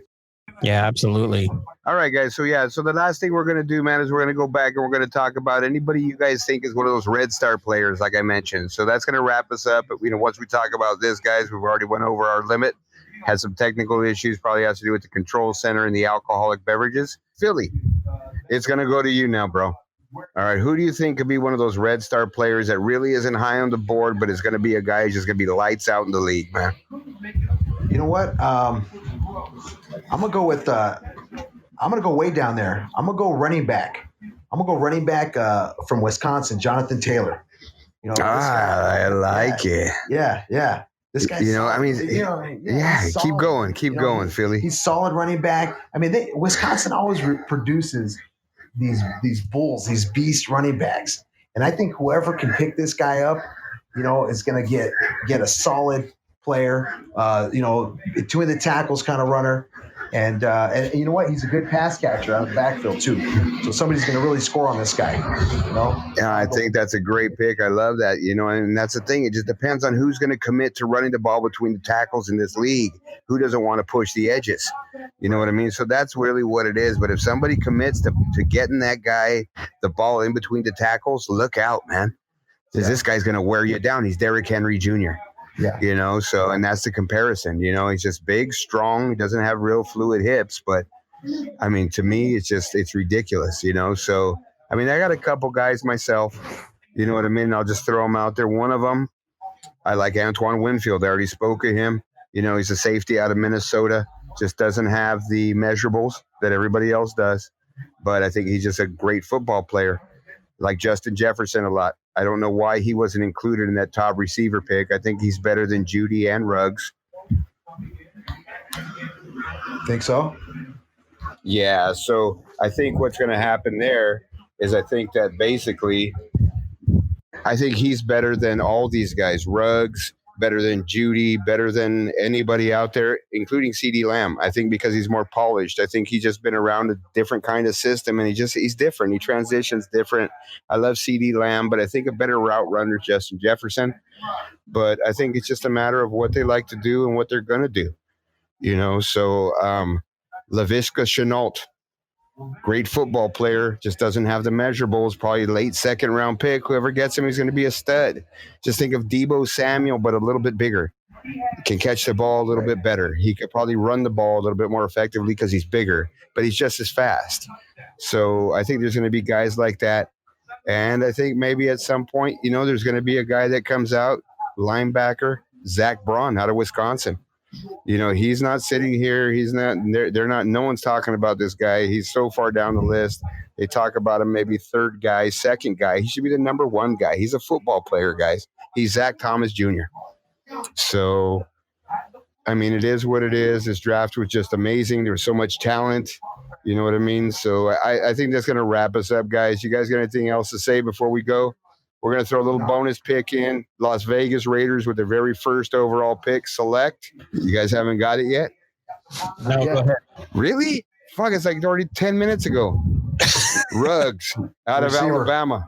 S4: Yeah, absolutely.
S3: All right, guys. So the last thing we're going to do, man, is we're going to go back and we're going to talk about anybody you guys think is one of those Red Star players, like I mentioned. So that's going to wrap us up. But, you know, once we talk about this, guys, we've already went over our limit, had some technical issues, probably has to do with the control center and the alcoholic beverages. Philly, it's going to go to you now, bro. All right, who do you think could be one of those Red Star players that really isn't high on the board, but is going to be a guy who's just going to be lights out in the league, man?
S5: You know what? I'm gonna go with. I'm gonna go way down there. I'm gonna go running back. From Wisconsin, Jonathan Taylor. You know,
S3: I like it.
S5: Yeah. This guy.
S3: You know, I mean, keep going, Philly.
S5: He's solid running back. I mean, Wisconsin always produces these bulls, these beast running backs, and I think whoever can pick this guy up, you know, is gonna get a solid player. Between the tackles kind of runner. And you know what? He's a good pass catcher out of the backfield too. So somebody's going to really score on this guy.
S3: Yeah, I think that's a great pick. I love that. And that's the thing. It just depends on who's going to commit to running the ball between the tackles in this league. Who doesn't want to push the edges? You know what I mean? So that's really what it is. But if somebody commits to getting that guy the ball in between the tackles, look out, man. Because this guy's going to wear you down. He's Derrick Henry Jr.
S5: Yeah.
S3: And that's the comparison. He's just big, strong. He doesn't have real fluid hips. But, I mean, to me, it's ridiculous, So, I mean, I got a couple guys myself. You know what I mean? I'll just throw them out there. One of them, I like Antoine Winfield. I already spoke of him. He's a safety out of Minnesota. Just doesn't have the measurables that everybody else does. But I think he's just a great football player. Like Justin Jefferson a lot. I don't know why he wasn't included in that top receiver pick. I think he's better than Judy and Ruggs.
S5: Think so?
S3: Yeah, so I think what's going to happen there is I think that basically I think he's better than all these guys. Ruggs, better than Judy, better than anybody out there, including CD Lamb. I think because he's more polished. I think he's just been around a different kind of system, and he's different. He transitions different. I love CD Lamb, but I think a better route runner is Justin Jefferson. But I think it's just a matter of what they like to do and what they're going to do. So Laviska Shenault, great football player, just doesn't have the measurables, probably late second round pick. Whoever gets him, he's going to be a stud. Just think of Deebo Samuel, but a little bit bigger. Can catch the ball a little bit better. He could probably run the ball a little bit more effectively because he's bigger, but he's just as fast. So I think there's going to be guys like that. And I think maybe at some point, there's going to be a guy that comes out, linebacker, Zach Braun out of Wisconsin. He's not sitting here. He's not, they're not, no one's talking about this guy. He's so far down the list. They talk about him maybe third guy, second guy. He should be the number one guy. He's a football player, guys. He's Zach Thomas Jr. So, I mean, it is what it is. This draft was just amazing. There was so much talent. You know what I mean? So I think that's going to wrap us up, guys. You guys got anything else to say before we go? We're going to throw a little bonus pick in. Las Vegas Raiders with their very first overall pick select. You guys haven't got it yet?
S4: No, go ahead.
S3: Really? Fuck, it's like already 10 minutes ago. Ruggs out of Alabama.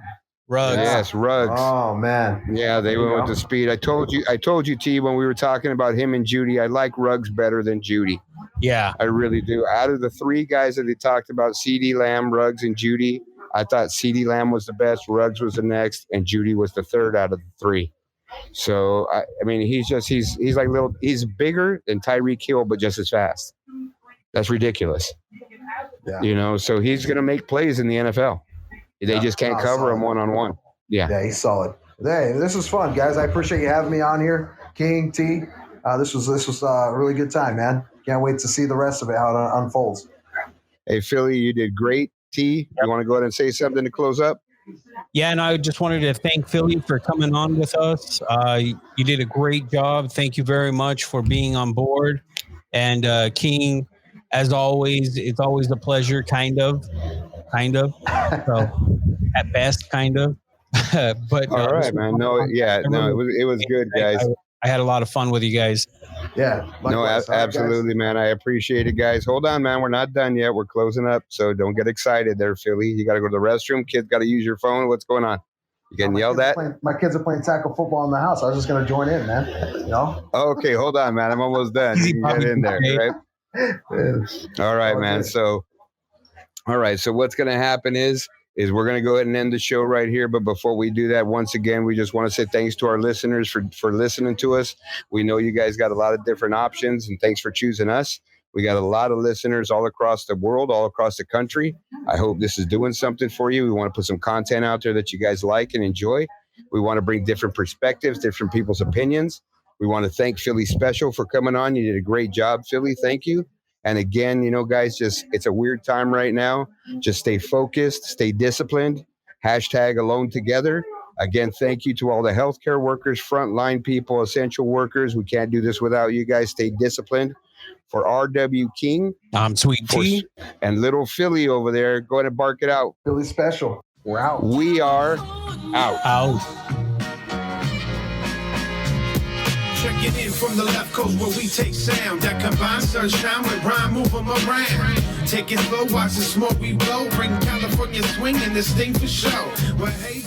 S4: Ruggs.
S3: Yes, Ruggs.
S5: Oh, man.
S3: Yeah, they went with the speed. I told you, T, when we were talking about him and Judy, I like Ruggs better than Judy.
S4: Yeah.
S3: I really do. Out of the three guys that they talked about, CD Lamb, Ruggs, and Judy, I thought CD Lamb was the best, Ruggs was the next, and Judy was the third out of the three. So, I mean, he's bigger than Tyreek Hill, but just as fast. That's ridiculous.
S5: Yeah.
S3: So he's going to make plays in the NFL. They just can't cover him one-on-one. Yeah, he's
S5: solid. Hey, this was fun, guys. I appreciate you having me on here. King, T, this was a really good time, man. Can't wait to see the rest of it, how it unfolds.
S3: Hey, Philly, you did great. T, you want to go ahead and say something to close up?
S4: Yeah, and I just wanted to thank Philly for coming on with us. You did a great job. Thank you very much for being on board. And King, as always, it's always a pleasure, kind of. So, at best, kind of. But
S3: all right, man. It was good, guys.
S4: I had a lot of fun with you guys.
S5: Yeah.
S3: Absolutely, man. I appreciate it, guys. Hold on, man. We're not done yet. We're closing up, so don't get excited there, Philly. You got to go to the restroom. Kids got to use your phone. What's going on? You getting yelled at?
S5: My kids are playing tackle football in the house. I was just going to join in, man.
S3: Okay, hold on, man. I'm almost done. You can get in there, right? All right, man. So what's going to happen is we're going to go ahead and end the show right here. But before we do that, once again, we just want to say thanks to our listeners for listening to us. We know you guys got a lot of different options, and thanks for choosing us. We got a lot of listeners all across the world, all across the country. I hope this is doing something for you. We want to put some content out there that you guys like and enjoy. We want to bring different perspectives, different people's opinions. We want to thank Phillee Special for coming on. You did a great job, Philly. Thank you. And again, guys, it's a weird time right now. Just stay focused, stay disciplined. #alone together. Again, thank you to all the healthcare workers, frontline people, essential workers. We can't do this without you guys. Stay disciplined. For R.W. King,
S4: I'm Sweet Tea,
S3: and little Philly over there, go ahead and bark it out.
S5: Phillee Special. We're out.
S3: We are out.
S2: Checking in from the left coast where we take sound that combines sunshine with rhyme, move 'em around. Take it slow, watch the smoke we blow. Bring California swing and this thing for show. Well, hey,